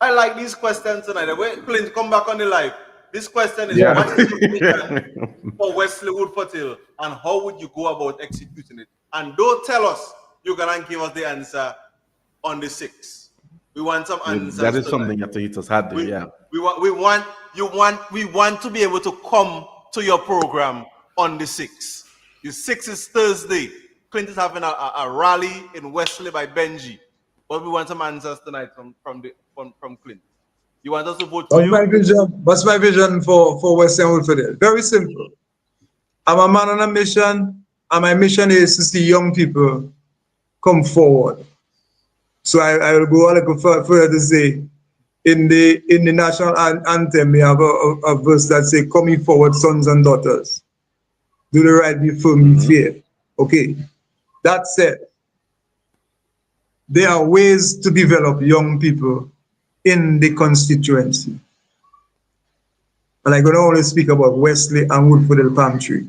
I like these questions tonight. Wait, Clint, come back on the live. This question is, what is your vision for Wesley WoodfordHill, and how would you go about executing it? And don't tell us you're gonna give us the answer on the 6th. We want some answers. That is tonight. something you have to hit us hard there, yeah. We want to be able to come to your program on the 6th. The 6th is Thursday. Clint is having a rally in Wesley by Benji. But we want some answers tonight from Clint. You want us to vote for you? What's my vision for Western WoodfordHill? Very simple. I'm a man on a mission, and my mission is to see young people come forward. So I will go a little further to say, in the national anthem, we have a verse that says, "Coming forward, sons and daughters, do the right, be firm, be fair." Okay. That said, there are ways to develop young people in the constituency. And I'm going to only speak about Wesley and WoodfordHill Palm Tree.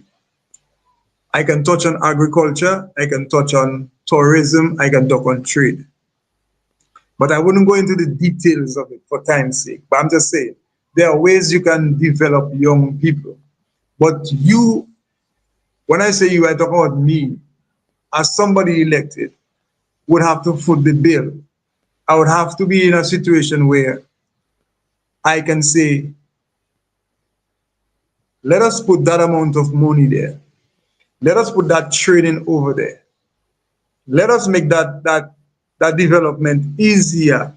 I can touch on agriculture, I can touch on tourism, I can talk on trade. But I wouldn't go into the details of it for time's sake. But I'm just saying, there are ways you can develop young people. But you, when I say you, I talk about me, as somebody elected, would have to foot the bill. I would have to be in a situation where I can say, let us put that amount of money there. Let us put that training over there. Let us make that development easier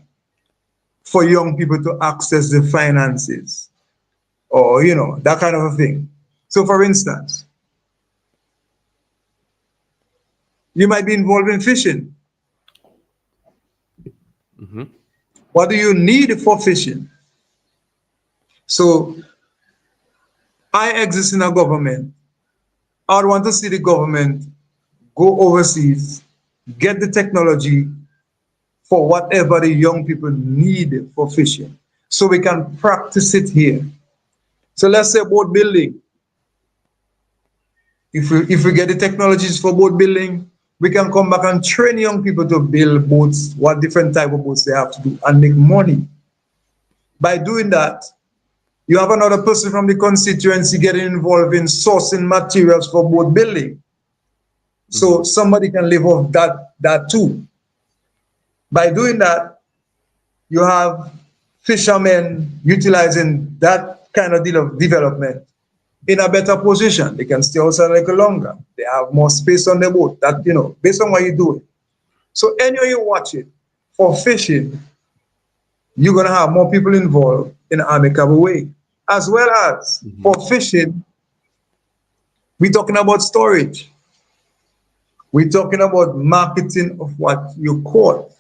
for young people to access the finances, or, you know, that kind of a thing. So for instance, you might be involved in fishing. What do you need for fishing? So I exist in a government. I would want to see the government go overseas, get the technology for whatever the young people need for fishing, so we can practice it here. So let's say boat building. If we get the technologies for boat building, we can come back and train young people to build boats, what different type of boats they have to do, and make money. By doing that, you have another person from the constituency getting involved in sourcing materials for boat building. So somebody can live off that too. By doing that, you have fishermen utilizing that kind of development in a better position. They can stay outside a little longer. They have more space on the boat. That, you know, based on what you do. So anyway you watch it, for fishing, you're gonna have more people involved in an amicable way. As well as for fishing, we're talking about storage. We're talking about marketing of what you caught.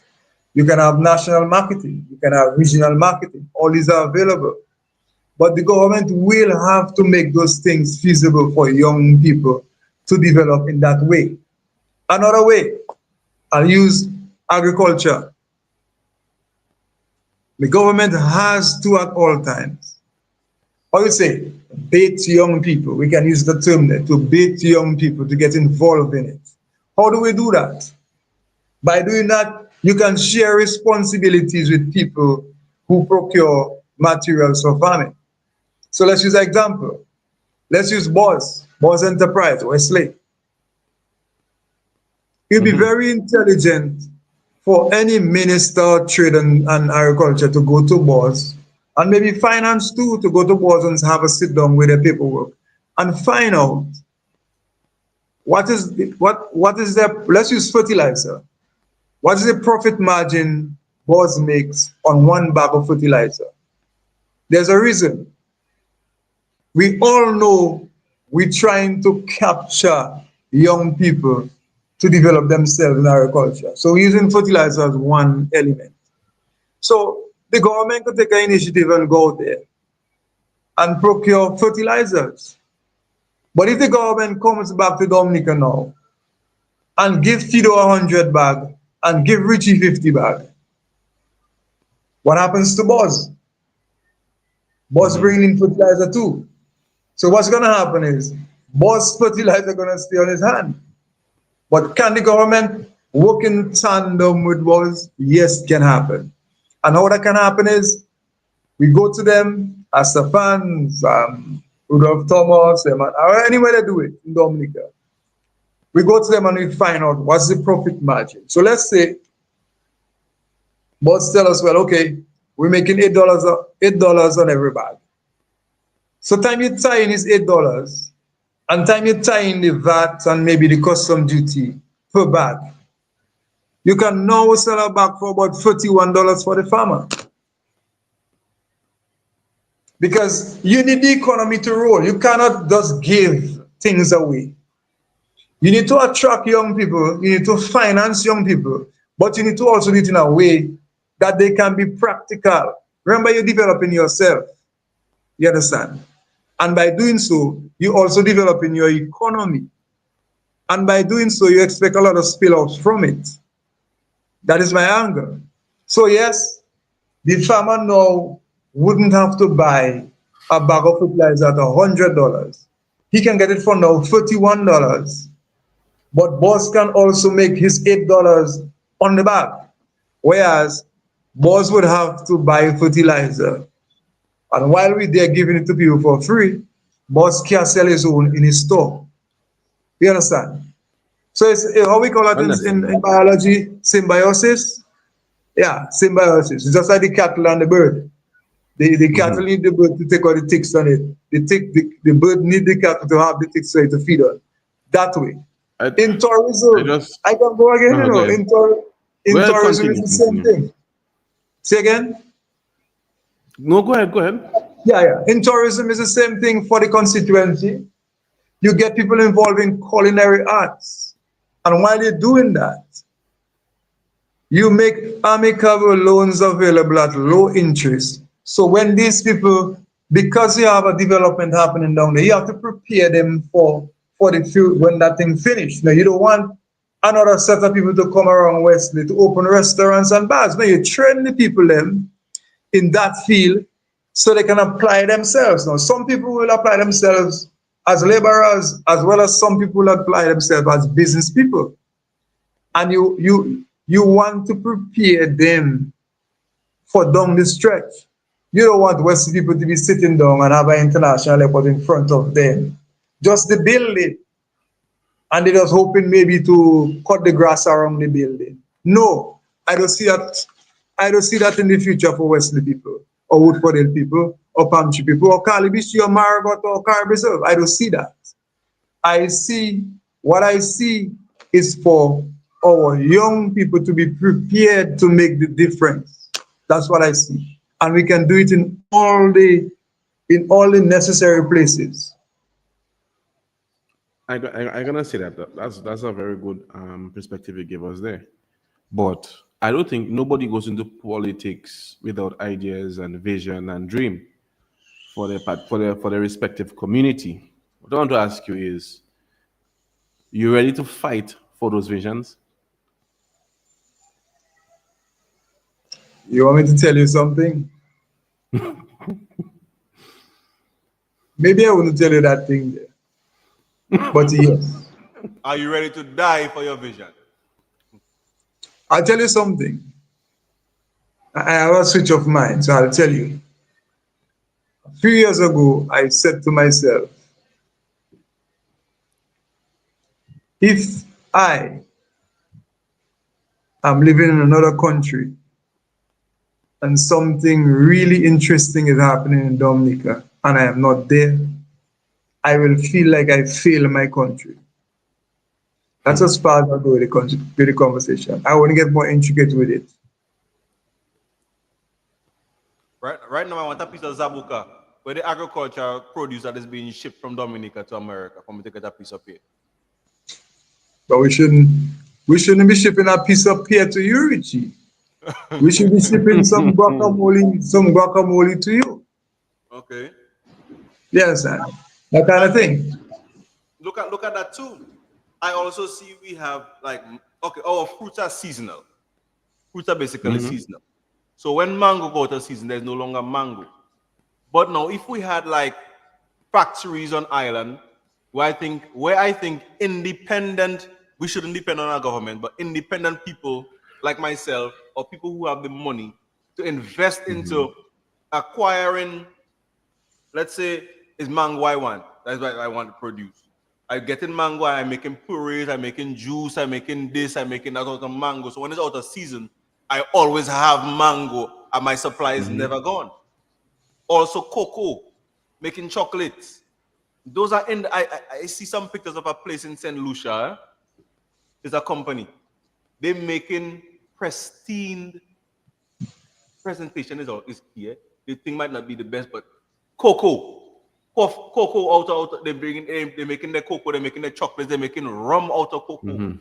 You can have national marketing, you can have regional marketing, all these are available. But the government will have to make those things feasible for young people to develop in that way. Another way, I'll use agriculture. The government has to, at all times, how you say, bait young people. We can use the term there, to bait young people to get involved in it. How do we do that? By doing that, you can share responsibilities with people who procure materials for farming. So let's use an example. Let's use Boss Enterprise, Wesley. It would be very intelligent for any minister of trade and agriculture to go to Boss, and maybe finance too, to go to Boss and have a sit down with the paperwork and find out what is the, let's use fertilizer. What is the profit margin Boss makes on one bag of fertilizer? There's a reason. We all know we're trying to capture young people to develop themselves in agriculture. So we're using fertilizer as one element. So The government could take an initiative and go out there and procure fertilizers. But if the government comes back to Dominica now and give Fido 100 bag and give Richie 50 bag, what happens to Buzz? Buzz bringing in fertilizer too. So what's going to happen is Buzz fertilizer going to stay on his hand. But can the government work in tandem with Buzz? Yes, can happen. And how that can happen is we go to them as the fans, Rudolph Thomas, or any way they do it in Dominica. We go to them and we find out what's the profit margin. So let's say Buzz tell us, well, okay, we're making $8 on every bag. So time you tie in is $8, and time you tie in the VAT and maybe the custom duty per bag, you can now sell a bag for about $31 for the farmer. Because you need the economy to roll. You cannot just give things away. You need to attract young people, you need to finance young people, but you need to also do it in a way that they can be practical. Remember, you're developing yourself. You understand? And by doing so, you also developing your economy. And by doing so, you expect a lot of spillouts from it. That is my angle. So yes, the farmer now wouldn't have to buy a bag of fertilizer at $100. He can get it for now $31. But Boss can also make his $8 on the bag. Whereas Boss would have to buy fertilizer. And while we're there giving it to people for free, Boss can sell his own in his store. You understand? So it's how we call it in biology, symbiosis. Yeah, symbiosis. It's just like the cattle and the bird. The cattle need the bird to take all the ticks on it. The bird need the cattle to have the ticks so to feed on. That way. In tourism, I can go again, you know. In tourism, it's the same thing. Say again? No, go ahead. Yeah. In tourism, it's the same thing for the constituency. You get people involved in culinary arts. And while you're doing that, you make amicable loans available at low interest. So when these people, because you have a development happening down there, you have to prepare them for the future when that thing finished. Now, you don't want another set of people to come around Wesley to open restaurants and bars. No, you train the people them in that field so they can apply themselves. Now, some people will apply themselves as laborers as well as some people will apply themselves as business people. And you want to prepare them for down the stretch. You don't want Wesley people to be sitting down and have an international airport in front of them. Just the building. And they're just hoping maybe to cut the grass around the building. No, I don't see that. I don't see that in the future for Wesley people, or WoodfordHill people, or Palm Tree people, or Calibishi, or Maragot, or Caribbean. I don't see that. What I see is for our young people to be prepared to make the difference. That's what I see. And we can do it in all the necessary places. I'm gonna say that's a very good perspective you gave us there, but I don't think nobody goes into politics without ideas and vision and dream for their respective community. What I want to ask you is, you ready to fight for those visions? You want me to tell you something? Maybe I wouldn't tell you that thing there. But yes. Are you ready to die for your vision? I'll tell you something. I have a switch of mind, so I'll tell you. A few years ago, I said to myself, if I am living in another country and something really interesting is happening in Dominica and I am not there, I will feel like I failed my country. That's as far as I go with the conversation. I want to get more intricate with it. Right now, I want a piece of Zabuka, where the agricultural produce that is being shipped from Dominica to America, for me to get a piece of it. But we shouldn't be shipping a piece of pear to you, Richie. We should be shipping some guacamole to you. Okay. Yes, sir. That kind of And thing. look at that too. I also see we have like okay, our fruits are seasonal. Fruits are basically seasonal. So when mango go out of season, there's no longer mango. But now if we had like factories on island where I think independent, we shouldn't depend on our government, but independent people like myself or people who have the money to invest into acquiring, let's say, is mango I want. That's what I want to produce. I get in mango, I'm making purees, I'm making juice, I'm making this, I'm making that out of mango. So when it's out of season, I always have mango and my supply is never gone. Also cocoa, making chocolates. Those are in. I see some pictures of a place in Saint Lucia. It's a company. They're making pristine presentation is here. The thing might not be the best, but cocoa out. They're making their cocoa. They're making their chocolates. They're making rum out of cocoa.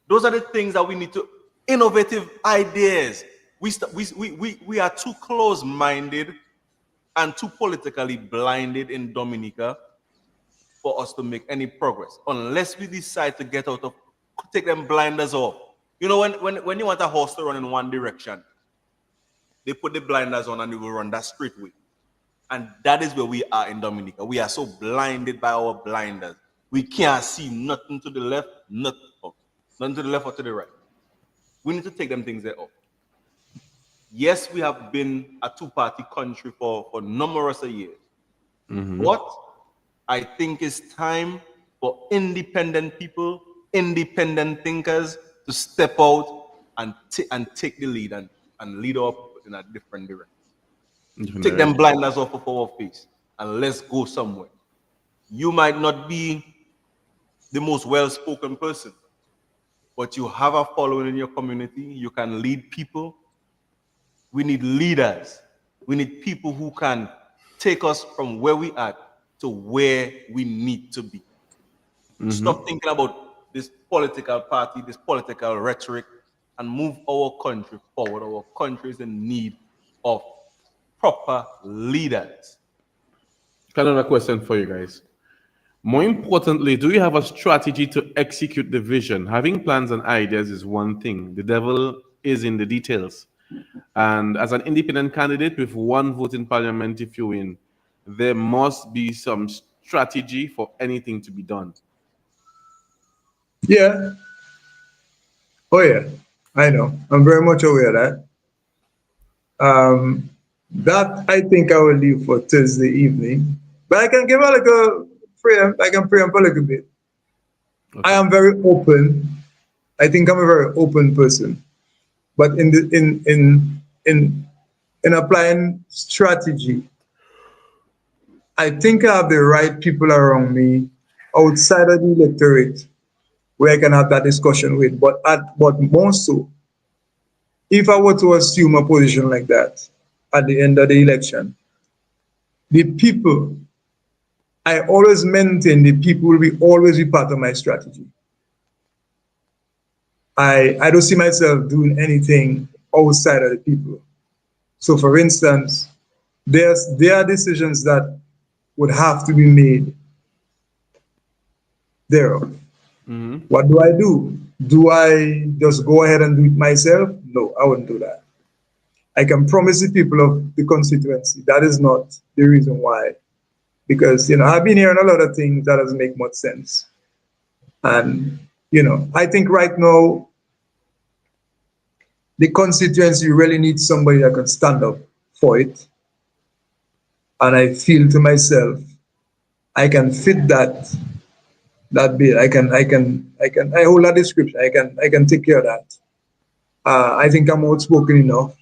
Those are the things that we need to innovative ideas. We are too close-minded and too politically blinded in Dominica for us to make any progress unless we decide to get out of, take them blinders off. You know, when you want a horse to run in one direction, they put the blinders on and they will run that straight way. And that is where we are in Dominica. We are so blinded by our blinders. We can't see nothing to the left, nothing to the left or to the right. We need to take them things there off. Yes, we have been a two-party country for numerous years. But I think it's time for independent people, independent thinkers to step out and take the lead and lead up in a different direction. Take them blinders off of our face and let's go somewhere. You might not be the most well-spoken person, but you have a following in your community. You can lead people. We need leaders. We need people who can take us from where we are to where we need to be. Stop thinking about this political party, this political rhetoric, and move our country forward. Our country is in need of proper leaders. Another question for you guys. More importantly, do you have a strategy to execute the vision? Having plans and ideas is one thing. The devil is in the details. And as an independent candidate with one vote in parliament, if you win, there must be some strategy for anything to be done. Yeah. Oh, yeah. I know. I'm very much aware of that. That I think I will leave for Thursday evening. But I can give a little prayer. I can pray up a little bit. Okay. I am very open. I think I'm a very open person. But in applying strategy, I think I have the right people around me outside of the electorate where I can have that discussion with. But more so, if I were to assume a position like that at the end of the election, the people, I always maintain the people will always be part of my strategy. I don't see myself doing anything outside of the people. So for instance, there are decisions that would have to be made thereof. What do I do? Do I just go ahead and do it myself? No, I wouldn't do that. I can promise the people of the constituency that is not the reason why. Because, I've been hearing a lot of things that doesn't make much sense. And, I think right now, the constituency really needs somebody that can stand up for it. And I feel to myself, I can fit that bill. I hold that description. I can take care of that. I think I'm outspoken enough.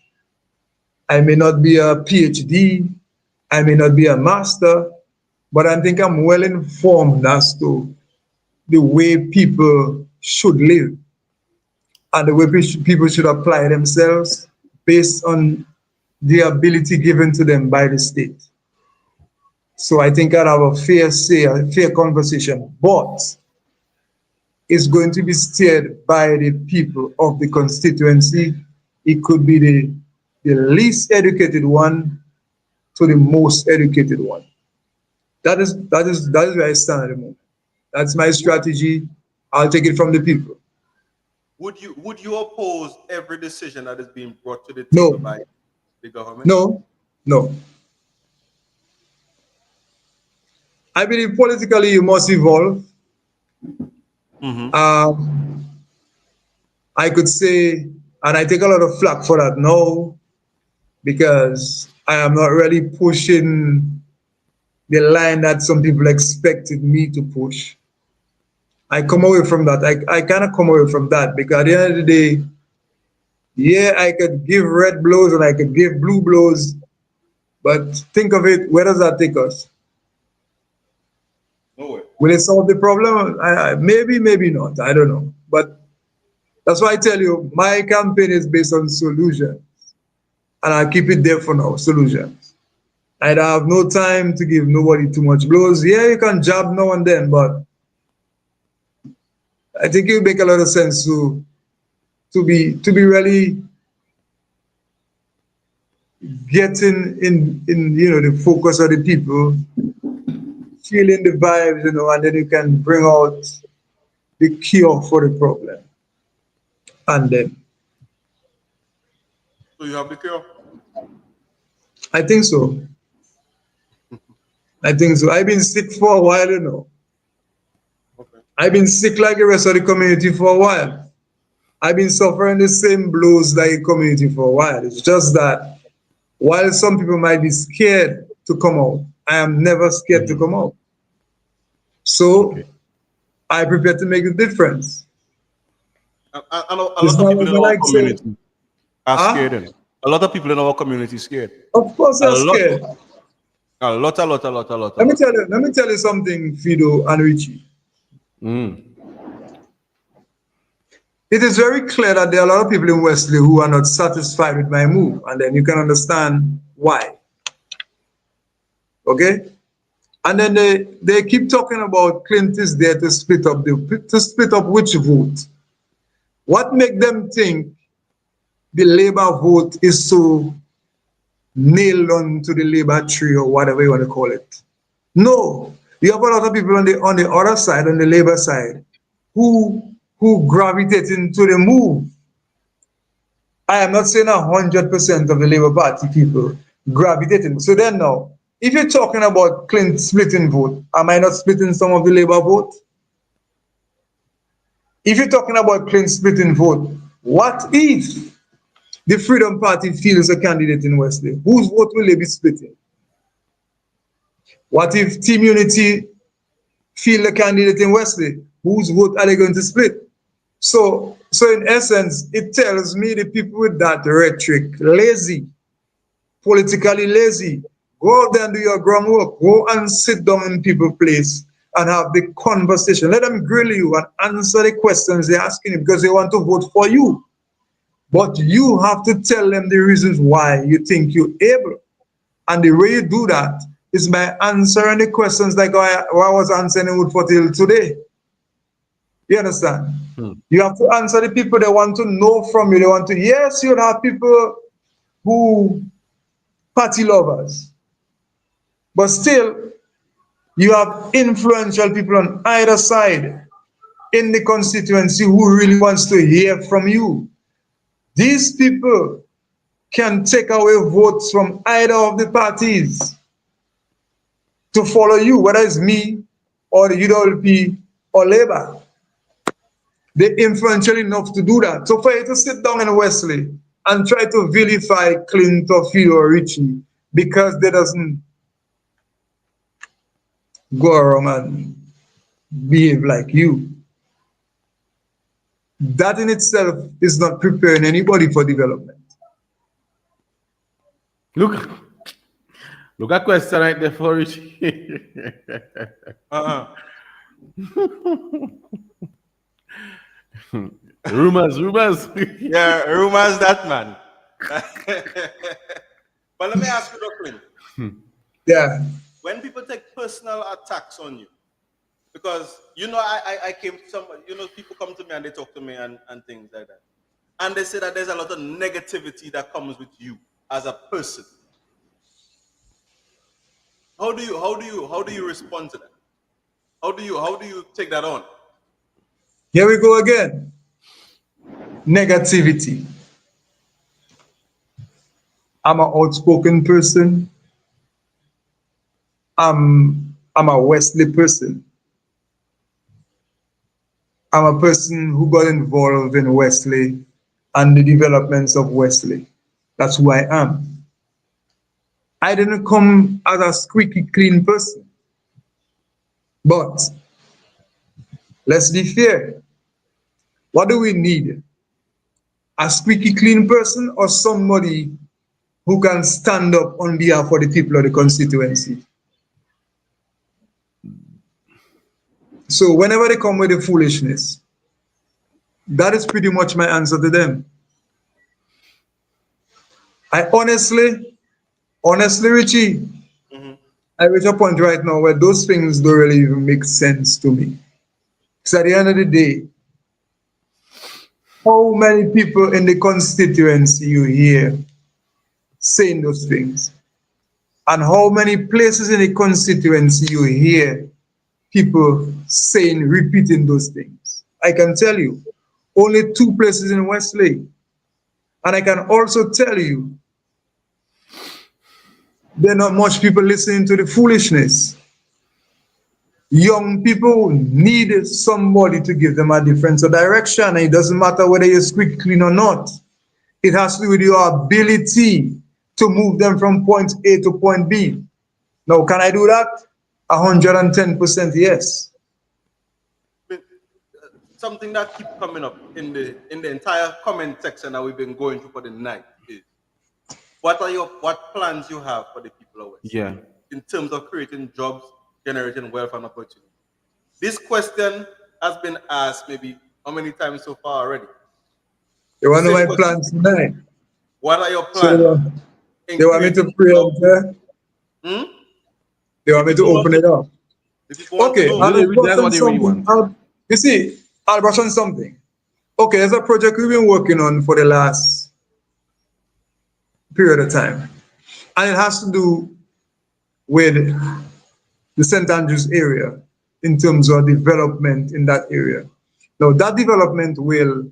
I may not be a PhD. I may not be a master, but I think I'm well informed as to the way people should live and the way people should apply themselves based on the ability given to them by the state. So I think I'll have a fair conversation, but it's going to be steered by the people of the constituency it could be the least educated one to the most educated one. That is where I stand at the moment. That's my strategy. I'll take it from the people. Would you oppose every decision that is being brought to the No. table by the government? No, no. I believe politically you must evolve. I could say, and I take a lot of flack for that now, because I am not really pushing the line that some people expected me to push. I come away from that. I kind of come away from that because at the end of the day, yeah, I could give red blows and I could give blue blows, but think of it, where does that take us? Nowhere. Will it solve the problem? Maybe, maybe not. I don't know. But that's why I tell you, my campaign is based on solutions. And I'll keep it there for now, solutions. I don't have no time to give nobody too much blows. Yeah, you can jab now and then, but I think it would make a lot of sense to be really getting in the focus of the people, feeling the vibes, and then you can bring out the cure for the problem. And then So you have the cure? I think so. I think so. I've been sick for a while, Okay. I've been sick like the rest of the community for a while. I've been suffering the same blows like the community for a while. It's just that while some people might be scared to come out, I am never scared to come out. So I prepare to make a difference. And a lot of people in our community are scared. A lot of people in our community are scared. Of course they're scared. A lot. Let me tell you something, Fido and Richie. It is very clear that there are a lot of people in Wesley who are not satisfied with my move, and then you can understand why. Okay? And then they keep talking about Clint is there to split up which vote. What make them think the Labour vote is so nailed on to the Labour tree or whatever you want to call it? No, you have a lot of people on the other side, on the Labour side, who gravitate into the move. I am not saying 100% of the Labour Party people gravitating. So then now, if you're talking about Clint splitting vote, am I not splitting some of the Labour vote? If you're talking about Clint splitting vote, what if the Freedom Party fields a candidate in Wesley? Whose vote will they be splitting? What if Team Unity field a candidate in Wesley? Whose vote are they going to split? So in essence, it tells me the people with that rhetoric, lazy, politically lazy. Go out there and do your groundwork. Go and sit down in people's place and have the conversation. Let them grill you and answer the questions they're asking you because they want to vote for you. But you have to tell them the reasons why you think you're able. And the way you do that is by answering the questions like I was answering in WoodfordHill today. You understand? You have to answer the people they want to know from you. They want to, yes, you'll have people who party lovers. But still, you have influential people on either side in the constituency who really wants to hear from you. These people can take away votes from either of the parties to follow you, whether it's me or the UWP or Labour. They're influential enough to do that. So for you to sit down in Wesley and try to vilify Clint or Phil or Richie because they doesn't go around and behave like you, that in itself is not preparing anybody for development. Look at question right there for Richie. Rumors. Yeah, rumors that, man. But let me ask you, Clint. Yeah. When people take personal attacks on you, because I came to somebody, people come to me and they talk to me and things like that. and they say that there's a lot of negativity that comes with you as a person. How do you respond to that? How do you take that on? Here we go again. Negativity. I'm an outspoken person. I'm a Wesley person. I'm a person who got involved in Wesley and the developments of Wesley. That's who I am. I didn't come as a squeaky clean person. But let's be fair. What do we need? A squeaky clean person or somebody who can stand up on behalf of the people of the constituency? So whenever they come with the foolishness, that is pretty much my answer to them. I honestly, Richie, I reach a point right now where those things don't really even make sense to me. Because at the end of the day, how many people in the constituency you hear saying those things? And how many places in the constituency you hear people saying, repeating those things? I can tell you, only 2 places in Wesley. And I can also tell you, there are not much people listening to the foolishness. Young people need somebody to give them a difference of direction. And it doesn't matter whether you're squeaky clean or not. It has to do with your ability to move them from point A to point B. Now, can I do that? 110% yes. Something that keeps coming up in the entire comment section that we've been going through for the night is, what plans you have for the people of West? Yeah. In terms of creating jobs, generating wealth and opportunity. This question has been asked maybe how many times so far already? You want to know my plans tonight? What are your plans? So, they want me to pray out there? They want me to open it up. Okay, you see, I'll brush on something. Okay, there's a project we've been working on for the last period of time. And it has to do with the St. Andrews area in terms of development in that area. Now, that development will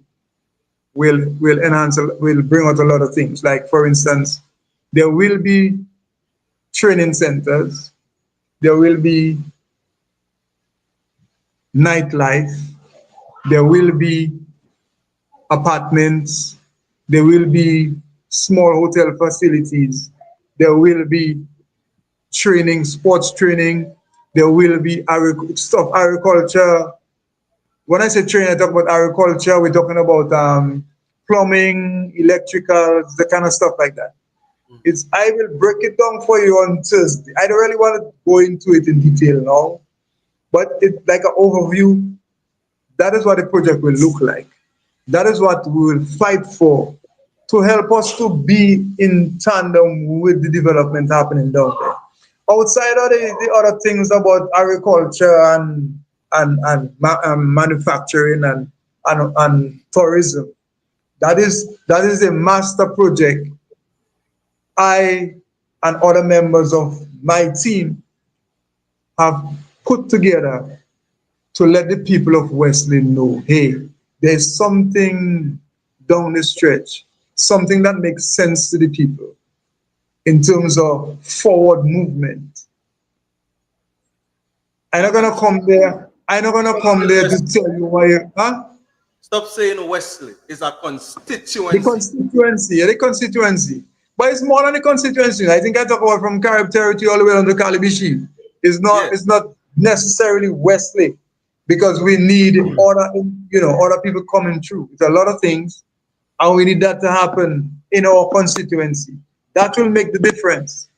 enhance, will bring out a lot of things. Like, for instance, there will be training centers, there will be nightlife, there will be apartments, there will be small hotel facilities, there will be training, sports training, there will be agriculture. When I say training, I talk about agriculture, we're talking about plumbing, electricals, the kind of stuff like that. I will break it down for you on Thursday. I don't really want to go into it in detail now, but it's like an overview. That is what the project will look like. That is what we will fight for, to help us to be in tandem with the development happening down there. Outside of the other things about agriculture and manufacturing and tourism, that is a master project I and other members of my team have put together to let the people of Wesley know, hey, there's something down the stretch, something that makes sense to the people in terms of forward movement. I'm not gonna come there to tell you why Stop saying Wesley is a constituency. The constituency. But it's more than a constituency. I think I talk about from Carib territory all the way on to Calibishi. It's not necessarily Wesley, because we need other people coming through. It's a lot of things, and we need that to happen in our constituency. That will make the difference.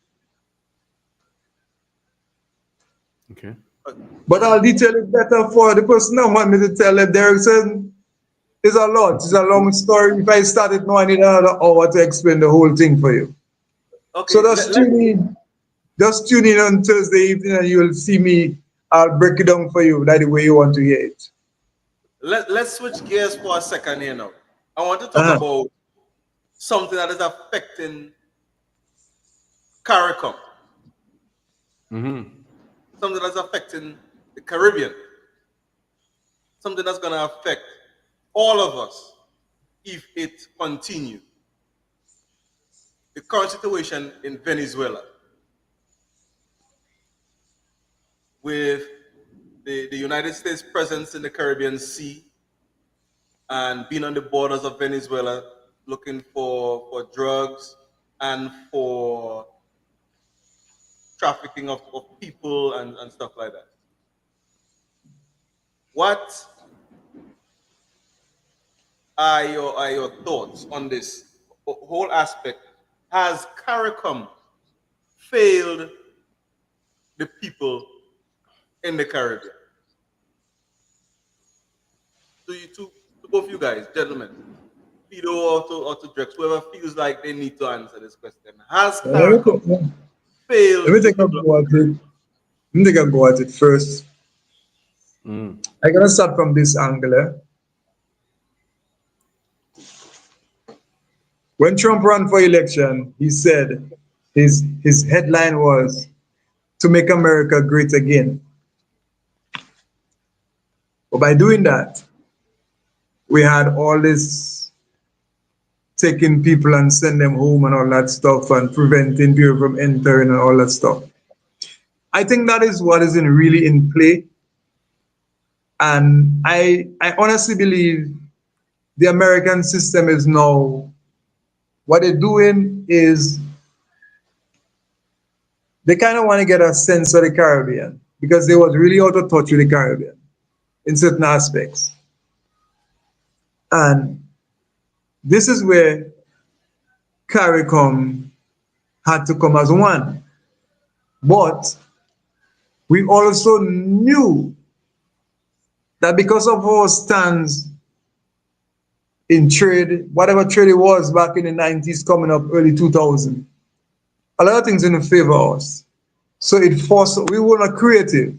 Okay. But I'll detail it better for the person that want me to tell it. Derek said it's a lot. It's a long story. If I start it now, I need another hour to explain the whole thing for you. Okay. So just tune in on Thursday evening, and you'll see me. I'll break it down for you, like the way you want to hear it. Let's switch gears for a second here now. I want to talk about something that is affecting CARICOM. Something that's affecting the Caribbean. Something that's going to affect all of us if it continues. The current situation in Venezuela with the United States presence in the Caribbean Sea and being on the borders of Venezuela looking for drugs and for trafficking of people and stuff like that. What are your thoughts on this whole aspect? Has CARICOM failed the people in the Caribbean? To both of you guys, gentlemen, Fido or to Drex, whoever feels like they need to answer this question. Has CARICOM failed? Let me take a go at it. Let me take a go at it first. I'm gonna start from this angle. When Trump ran for election, he said his headline was to make America great again. But by doing that, we had all this taking people and send them home and all that stuff and preventing people from entering and all that stuff. I think that is what is really in play. And I honestly believe the American system is now, what they're doing is they kind of want to get a sense of the Caribbean because they was really out of touch with the Caribbean in certain aspects. And this is where CARICOM had to come as one. But we also knew that because of our stance in trade, whatever trade it was back in the 90s, coming up early 2000, a lot of things didn't favor us. So it forced, we were not creative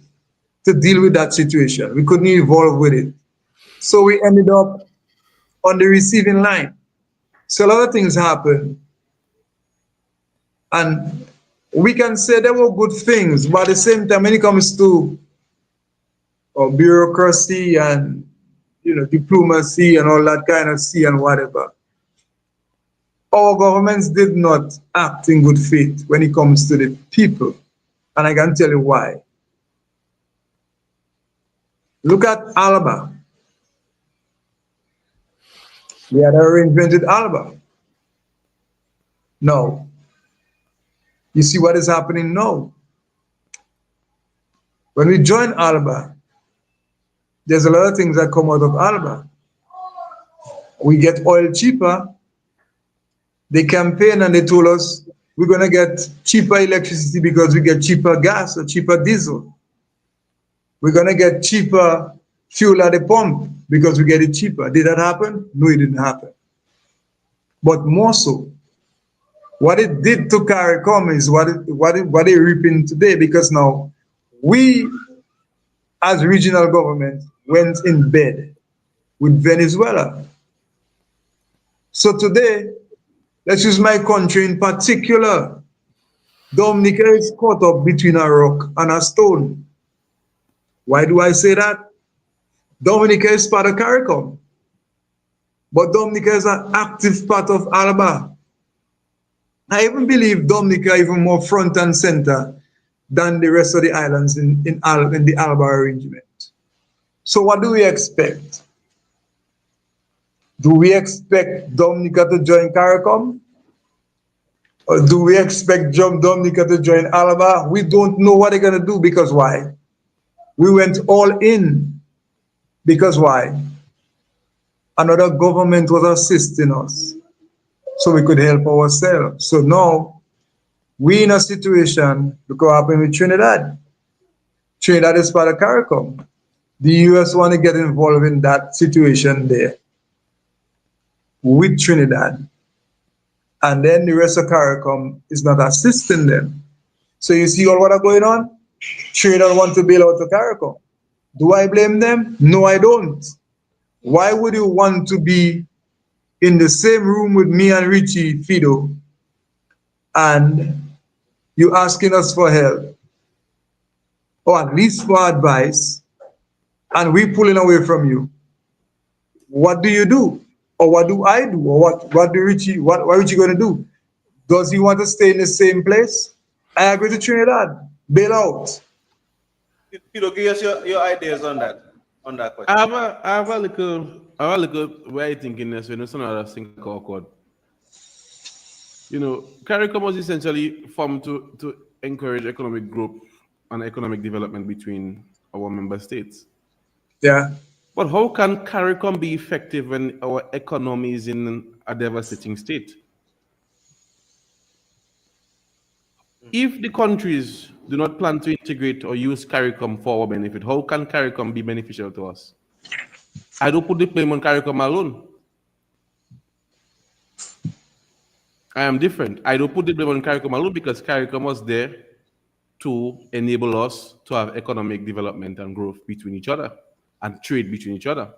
to deal with that situation. We couldn't evolve with it. So we ended up on the receiving line. So a lot of things happened. And we can say there were good things, but at the same time, when it comes to bureaucracy and diplomacy and all that kind of sea and whatever, our governments did not act in good faith when it comes to the people. And I can tell you why. Look at Alba. We had reinvented Alba. No. You see what is happening now. When we join Alba, there's a lot of things that come out of Alba. We get oil cheaper. They campaigned and they told us we're going to get cheaper electricity because we get cheaper gas or cheaper diesel. We're going to get cheaper fuel at the pump because we get it cheaper. Did that happen? No, it didn't happen. But more so, what it did to CARICOM is what they're reaping today, because now we, as regional government, went in bed with Venezuela. So today, let's use my country in particular. Dominica is caught up between a rock and a stone. Why do I say that? Dominica is part of CARICOM, but Dominica is an active part of Alba. I even believe Dominica even more front and center than the rest of the islands in the Alba arrangement. So what do we expect? Do we expect Dominica to join CARICOM? Or do we expect Dominica to join Alba? We don't know what they're going to do, because why? We went all in. Because why? Another government was assisting us so we could help ourselves. So now we in a situation, look what happened with Trinidad. Trinidad is part of CARICOM. The US want to get involved in that situation there with Trinidad. And then the rest of CARICOM is not assisting them. So you see all what are going on? Trinidad want to bail out the CARICOM. Do I blame them? No, I don't. Why would you want to be in the same room with me and Richie Fido, and you asking us for help, or at least for advice, and we pulling away from you, what do you do? Or what do I do? Or what do Richie, what Richie gonna do? Does he want to stay in the same place? I agree to Trinidad. Bail out. Peter, give us your ideas on that question. I have a little way of thinking this, it's another thing awkward. CARICOM was essentially formed to encourage economic growth and economic development between our member states. Yeah. But how can CARICOM be effective when our economy is in a devastating state? If the countries do not plan to integrate or use CARICOM for our benefit, how can CARICOM be beneficial to us? I don't put the blame on CARICOM alone. I am different. I don't put the blame on CARICOM alone because CARICOM was there to enable us to have economic development and growth between each other and trade between each other.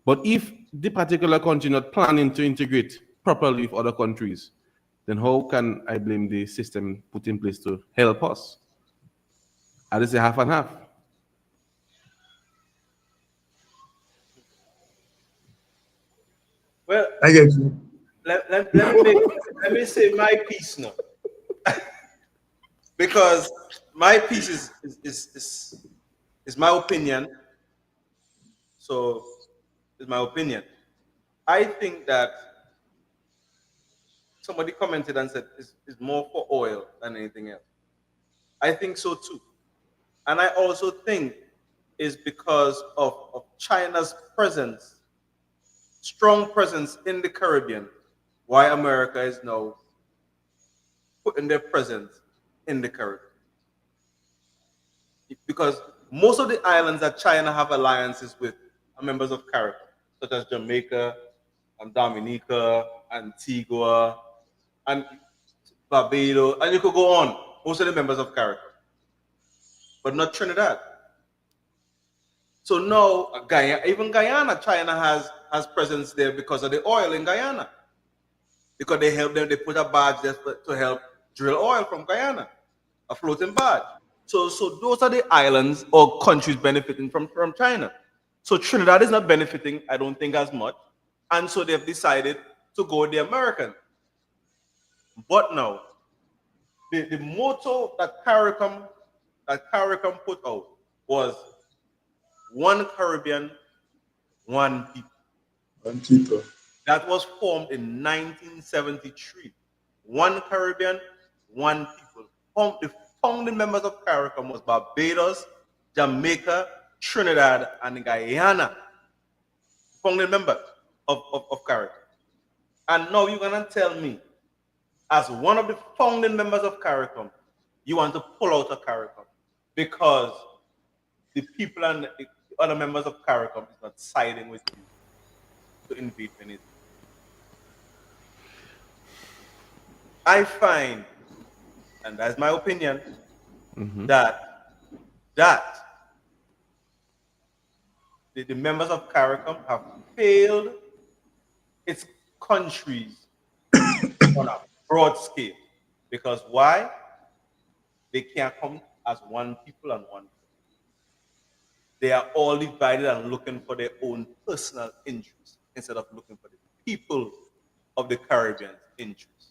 But if the particular country not planning to integrate properly with other countries, then how can I blame the system put in place to help us? I just say half and half. Well, I get you. let me say my piece now. Because my piece is my opinion. So it's my opinion. I think that somebody commented and said it's more for oil than anything else. I think so too. And I also think is because of China's presence, strong presence in the Caribbean, why America is now putting their presence in the Caribbean. Because most of the islands that China have alliances with are members of CARICOM, such as Jamaica and Dominica, Antigua, and Barbados, and you could go on. Most of the members of CARICOM, but not Trinidad. So now, even Guyana, China has presence there because of the oil in Guyana. Because they help them, they put a barge there to help drill oil from Guyana, a floating barge. So those are the islands or countries benefiting from China. So Trinidad is not benefiting, I don't think, as much. And so they've decided to go with the American. But now, the motto that CARICOM put out was one Caribbean, one people. One people. That was formed in 1973. One Caribbean, one people. The founding members of CARICOM was Barbados, Jamaica, Trinidad, and Guyana. Founding members of CARICOM. And now you're going to tell me, as one of the founding members of CARICOM, you want to pull out of CARICOM because the people and the other members of CARICOM is not siding with you to invade Venezuela. I find, and that's my opinion, that the members of CARICOM have failed its countries on a broad scale. Because why? They can't come as one people and one. They are all divided and looking for their own personal interests instead of looking for the people of the Caribbean's interests.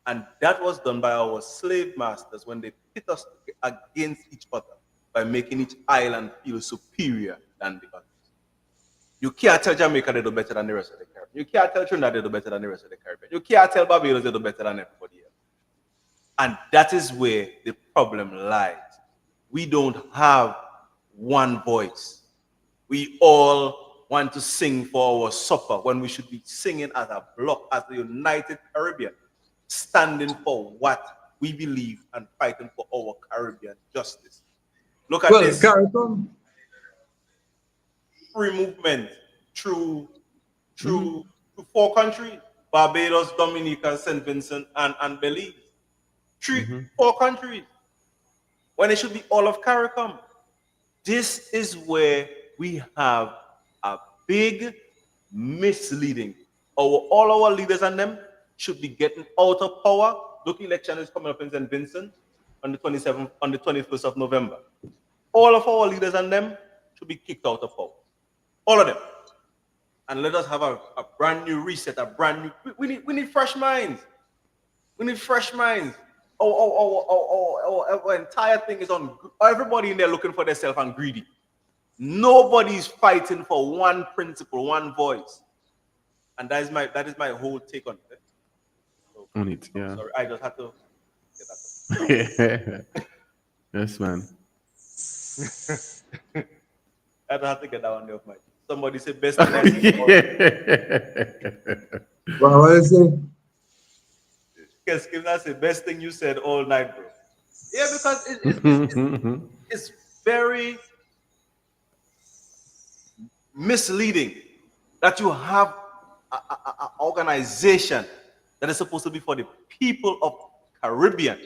And that was done by our slave masters when they pit us against each other by making each island feel superior than the others. You can't tell Jamaica they do better than the rest of the Caribbean. You can't tell Trinidad they do better than the rest of the Caribbean. You can't tell Barbados they do better than everybody else. And that is where the problem lies. We don't have one voice. We all want to sing for our supper when we should be singing as a block, as the United Caribbean, standing for what we believe and fighting for our Caribbean justice. Look at this. CARICOM. Free movement through 4 countries: Barbados, Dominica, St. Vincent, and Belize. 4 countries. When it should be all of CARICOM. This is where we have a big misleading all our leaders and them should be getting out of power. Look, election is coming up in St. Vincent on the 21st of November. All of our leaders and them should be kicked out of power. All of them. And let us have a brand new reset, a brand new. We need fresh minds. We need fresh minds. Our entire thing is on. Everybody in there looking for themselves and greedy. Nobody's fighting for one principle, one voice, and that is my whole take on it. So, On it, yeah. Sorry, I just had to get that. Yes, man. I don't have to get that one off my. Somebody said best thing I said. What is it? Because that's the best thing you said all night, bro. Yeah, because it's very misleading that you have an organization that is supposed to be for the people of Caribbean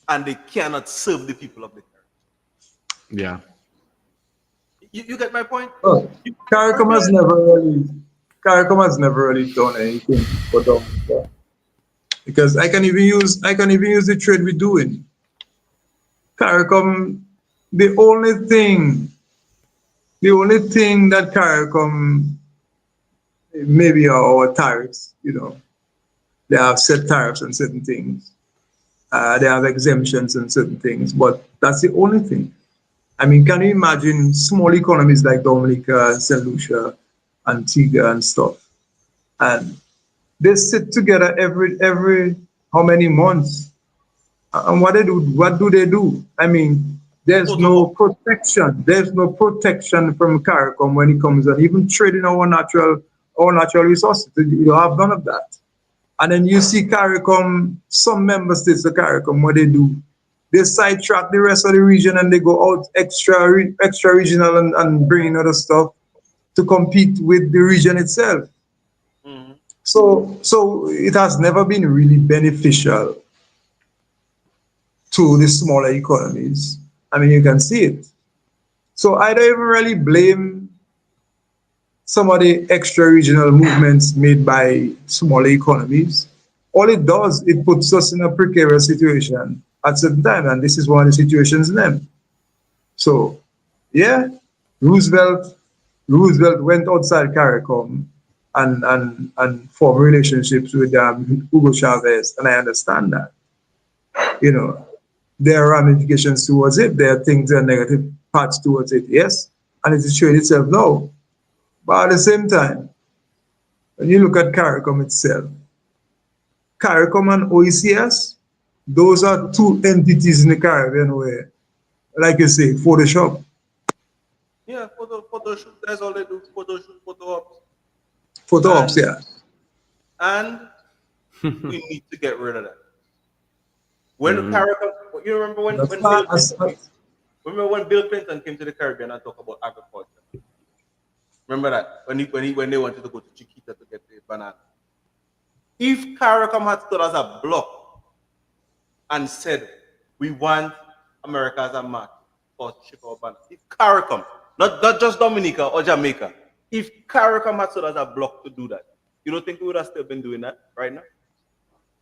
and they cannot serve the people of the Caribbean. Yeah. You get my point? Oh, CARICOM has never really done anything for Dominica. Because I can even use the trade we're doing. CARICOM, the only thing that CARICOM maybe are our tariffs, you know. They have set tariffs on certain things. They have exemptions on certain things, but that's the only thing. I mean, can you imagine small economies like Dominica, St. Lucia, Antigua and stuff? And they sit together every how many months? And what do they do? I mean, there's no protection. There's no protection from CARICOM when it comes on even trading our natural resources. You have none of that. And then you see CARICOM, some member states of CARICOM, what they do, they sidetrack the rest of the region and they go out extra regional and bring in other stuff to compete with the region itself. Mm-hmm. So it has never been really beneficial to the smaller economies. I mean, you can see it. So I don't even really blame some of the extra regional movements made by smaller economies. All it does, it puts us in a precarious situation at certain time, and this is one of the situations in them. So, yeah, Roosevelt went outside CARICOM and formed relationships with Hugo Chavez, and I understand that. You know, there are ramifications towards it. There are things that are negative parts towards it, yes, and it is showing itself now. But at the same time, when you look at CARICOM itself, CARICOM and OECS, those are two entities in the Caribbean where, like you say, Photoshop. Yeah, photo shoot, that's all they do, photo shoot, photo ops. Photo ops, yeah. And we need to get rid of that. When CARICOM, you remember when Bill Clinton came to the Caribbean and talked about agriculture? Remember that when they wanted to go to Chiquita to get the banana. If CARICOM had stood as a block and said we want America as a market for ship our banana, if CARICOM, not just Dominica or Jamaica, if CARICOM had stood as a block to do that, you don't think we would have still been doing that right now?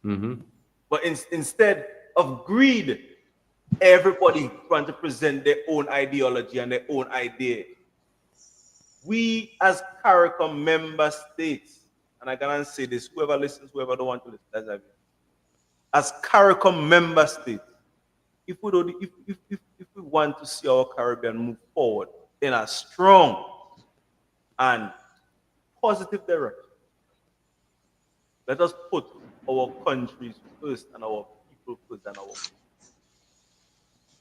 Mm-hmm. But instead of greed, everybody trying to present their own ideology and their own idea. We as CARICOM member states, and I can say this, whoever listens, whoever don't want to listen, that's it. As CARICOM member states, if we want to see our Caribbean move forward in a strong and positive direction, let us put our countries first and our people first and our people.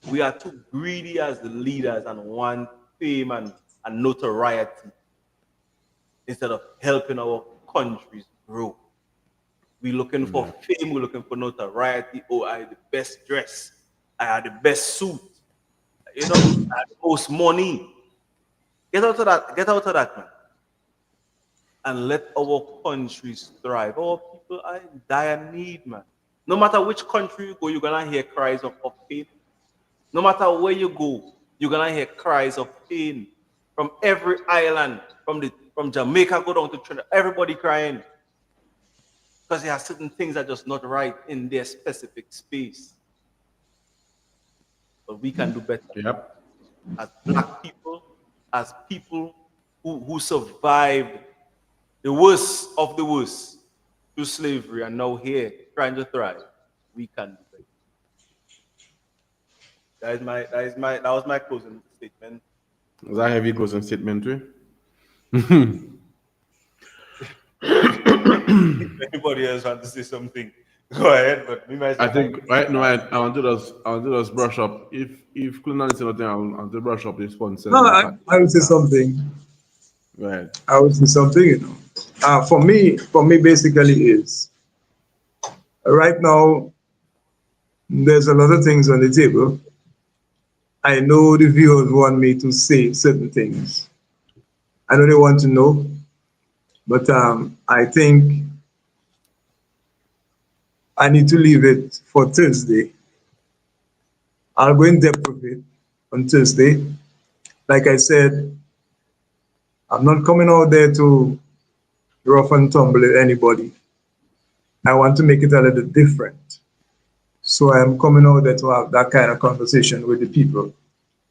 We are too greedy as the leaders and want fame and notoriety instead of helping our countries grow. We're looking for fame, we're looking for notoriety. Oh, I had the best dress, I had the best suit, you know, I had the most money. Get out of that, man. And let our countries thrive. Our people are in dire need, man. No matter which country you go, you're gonna hear cries of pain. No matter where you go, you're gonna hear cries of pain from every island, from From Jamaica, go down to Trinidad, everybody crying. Because there are certain things that are just not right in their specific space. But we can do better. Yep. As black people, as people who survived the worst of the worst through slavery and now here trying to thrive, we can do better. That was my closing statement. Is that heavy closing statement too? If anybody else wants to say something, go ahead. But me myself, I think right now I want to just brush up. If Kulina is nothing, I want to brush up the sponsors. No, I would say something. Right. I would say something, you know. For me, basically is right now. There's a lot of things on the table. I know the viewers want me to say certain things. I know they want to know, but I think I need to leave it for Thursday. I'll go in depth with it on Thursday. Like I said, I'm not coming out there to rough and tumble anybody. I want to make it a little different. So I'm coming out there to have that kind of conversation with the people.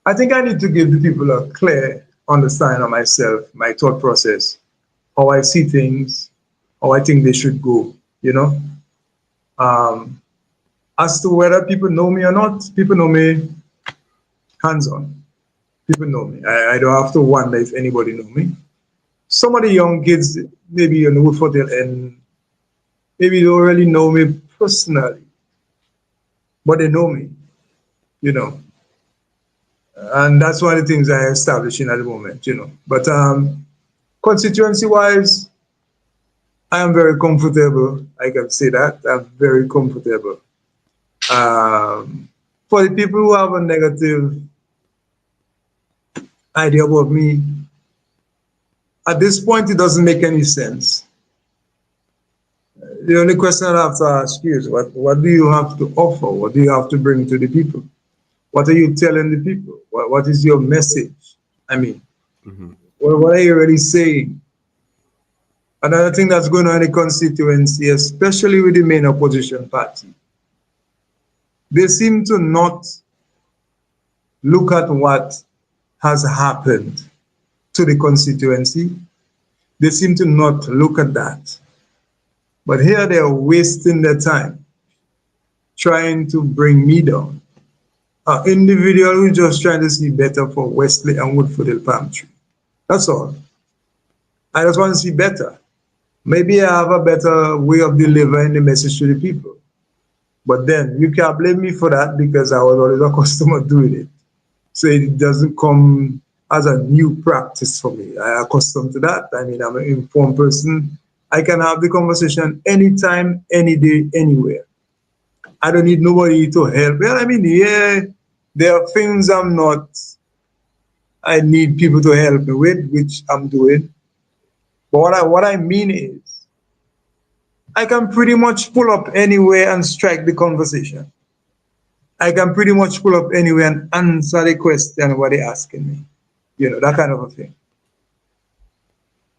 I think I need to give the people a clear understanding of myself, my thought process, how I see things, how I think they should go, you know. As to whether people know me or not, people know me hands-on. People know me. I don't have to wonder if anybody know me. Some of the young kids, maybe on the WoodfordHill, and maybe don't really know me personally, but they know me, you know. And that's one of the things I'm establishing at the moment, you know. But constituency-wise, I am very comfortable. I can say that. I'm very comfortable. For the people who have a negative idea about me, at this point, it doesn't make any sense. The only question I have to ask you is, what do you have to offer? What do you have to bring to the people? What are you telling the people? What is your message? I mean, what are you really saying? Another thing that's going on in the constituency, especially with the main opposition party, they seem to not look at what has happened to the constituency. They seem to not look at that. But here they are wasting their time trying to bring me down. An individual who's just trying to see better for Wesley and WoodfordHill Palm Tree. That's all. I just want to see better. Maybe I have a better way of delivering the message to the people. But then you can't blame me for that because I was always accustomed to doing it. So it doesn't come as a new practice for me. I'm accustomed to that. I mean, I'm an informed person. I can have the conversation anytime, any day, anywhere. I don't need nobody to help. Well, I mean, yeah, there are things I need people to help me with, which I'm doing. But what I mean is, I can pretty much pull up anywhere and strike the conversation. I can pretty much pull up anywhere and answer the question what they're asking me. You know, that kind of a thing.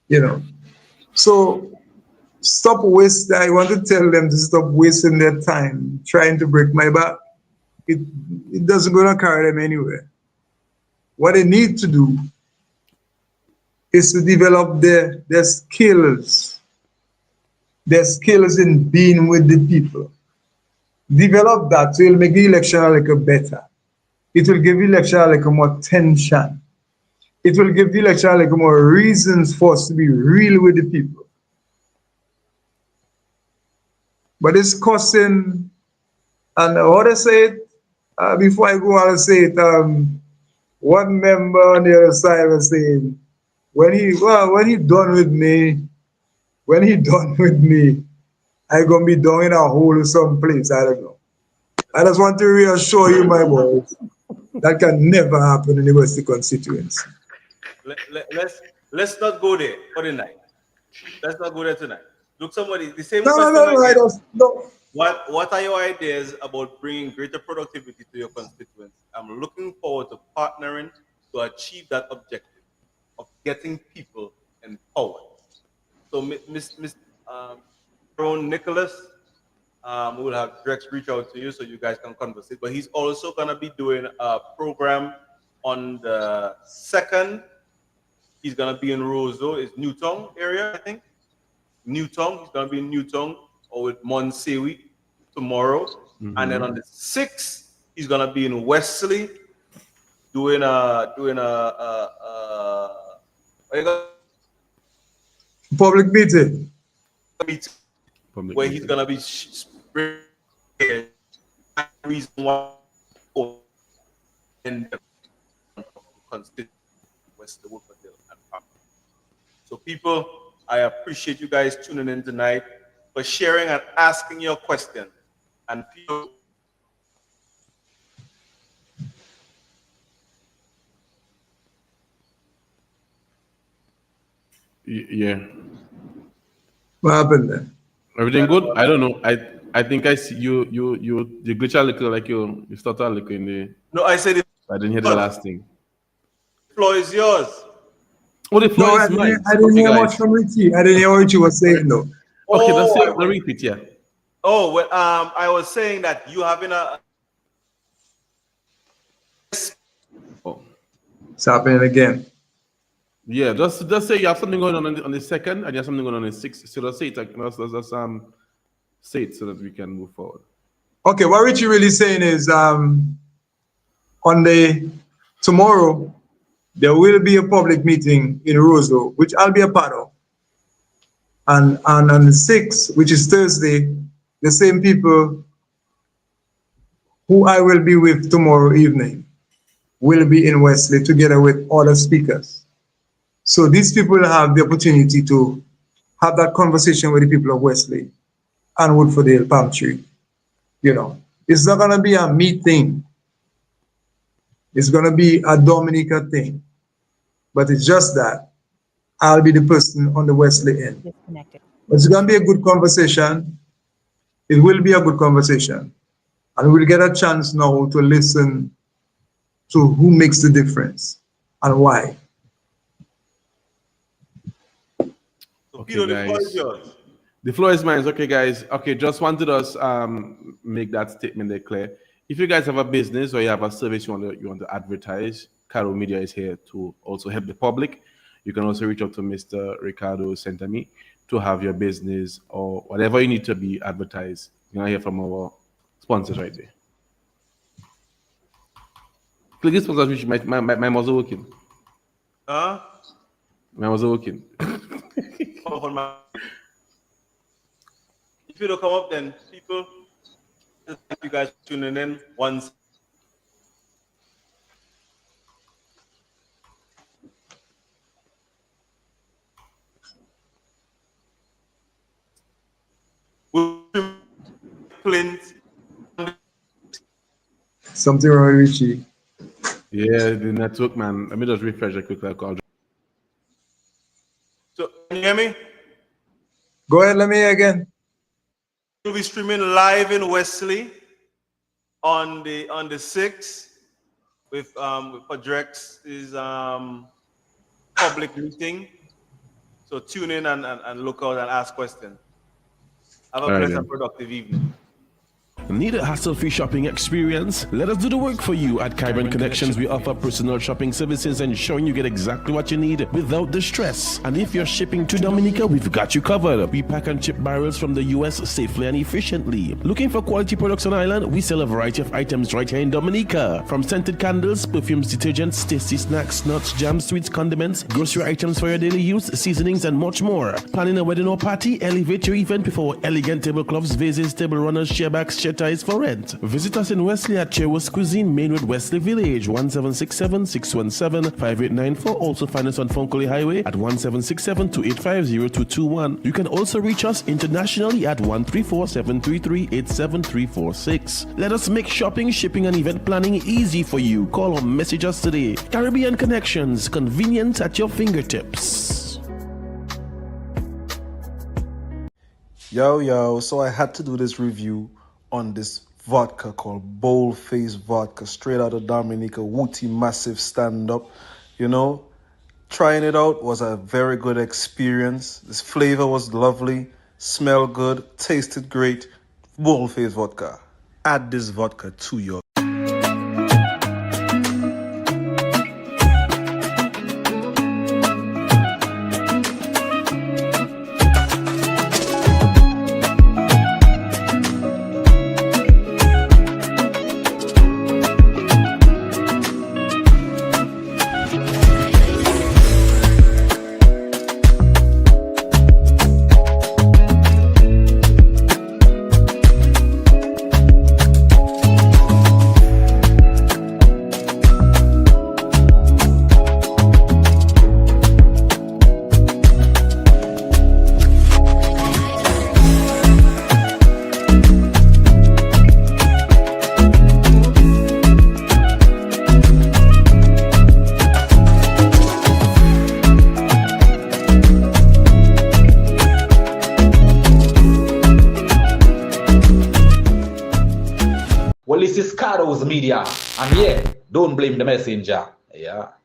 You know. So stop wasting. I want to tell them to stop wasting their time trying to break my back. It doesn't gonna carry them anywhere. What they need to do is to develop their skills. Their skills in being with the people. Develop that so it'll make the election a little better. It will give the election a little more tension. It will give the election a little more reasons for us to be real with the people. But it's costing, and how to say it, before I go on to say it, one member on the other side was saying, when he done with me, I gonna be down in a hole someplace. I don't know. I just want to reassure you, my boys, that can never happen in the Western constituency. Let's not go there for the night. Let's not go there tonight. Look, somebody, the same No, question. no. What are your ideas about bringing greater productivity to your constituents? I'm looking forward to partnering to achieve that objective of getting people empowered. So Miss Aaron Nicholas, we will have Drex reach out to you so you guys can converse. But he's also gonna be doing a program on the 2nd. He's gonna be in Roseau, it's Newtown area, I think. Newtown, he's gonna be in Newtown or with Monsewi tomorrow. And then on the 6th, he's gonna be in Wesley doing a Public meeting. Where he's gonna be spreading reason why and constitute Wesley WoodfordHill and Papa. So people, I appreciate you guys tuning in tonight for sharing and asking your question. And people, Yeah. What happened there? Everything good? I don't know. I think I see you glitch a little, like you start a little in the. no, I said it. I didn't hear the last thing. The floor is yours. Oh, the floor No, is mine. I didn't Okay, hear guys. much from Richie. I didn't hear what Richie was saying though. Okay, that's Oh, it. Let me repeat, yeah. Oh, well, I was saying that you having a Oh. It's happening again. Yeah, just say you have something going on on the 2nd and you have something going on the 6th. So just say it, like, let's say it so that we can move forward. Okay, what Richie really saying is on the tomorrow there will be a public meeting in Roseau, which I'll be a part of. And on the 6th, which is Thursday, the same people who I will be with tomorrow evening will be in Wesley together with other speakers. So these people have the opportunity to have that conversation with the people of Wesley and WoodfordHill, Palm Tree. You know, it's not gonna be a me thing. It's gonna be a Dominica thing. But it's just that I'll be the person on the Wesley end. Disconnected. But it's gonna be a good conversation. It will be a good conversation. And we'll get a chance now to listen to who makes the difference and why. Okay, Peter, the floor guys. is yours. The floor is mine. Okay, guys. Okay, just wanted us make that statement there clear. If you guys have a business or you have a service you want to advertise, Caro Media is here to also help the public. You can also reach out to Mr. Ricardo Sentami to have your business or whatever you need to be advertised. You're gonna hear from our sponsors right there. Click this sponsor, which my mouse is working. Huh? My mouse is working. Come on, man. If you don't come up, then people, thank you guys for tuning in once. Clint. Something wrong with Richie. Yeah, the network, man. Let me just refresh it quickly. So, can you hear me? Go ahead, let me hear again. We'll be streaming live in Wesley on the 6th with for Drex's public meeting. So tune in and look out and ask questions. Have a All right, pleasant, then. productive evening. Need a hassle-free shopping experience? Let us do the work for you. At Kyron Connections, we offer personal shopping services, ensuring you get exactly what you need without the stress. And if you're shipping to Dominica, we've got you covered. We pack and ship barrels from the US safely and efficiently. Looking for quality products on island? We sell a variety of items right here in Dominica. From scented candles, perfumes, detergents, tasty snacks, nuts, jams, sweets, condiments, grocery items for your daily use, seasonings, and much more. Planning a wedding or party? Elevate your event before elegant tablecloths, vases, table runners, chair backs, chair ties for rent. Visit us in Wesley at Cherwas Cuisine, Main Road, Wesley Village, 1767-617-5894. Also find us on Fonkley Highway at 1767-285-0221. You can also reach us internationally at 134-733-87346. Let us make shopping, shipping, and event planning easy for you. Call or message us today. Caribbean Connections, convenience at your fingertips. Yo, so I had to do this review on this vodka called Boldface Vodka, straight out of Dominica, Wooty, massive stand-up, you know. Trying it out was a very good experience. This flavor was lovely, smelled good, tasted great. Boldface vodka. Add this vodka to your Well, this is Cardos Media, and yeah, don't blame the messenger. Yeah.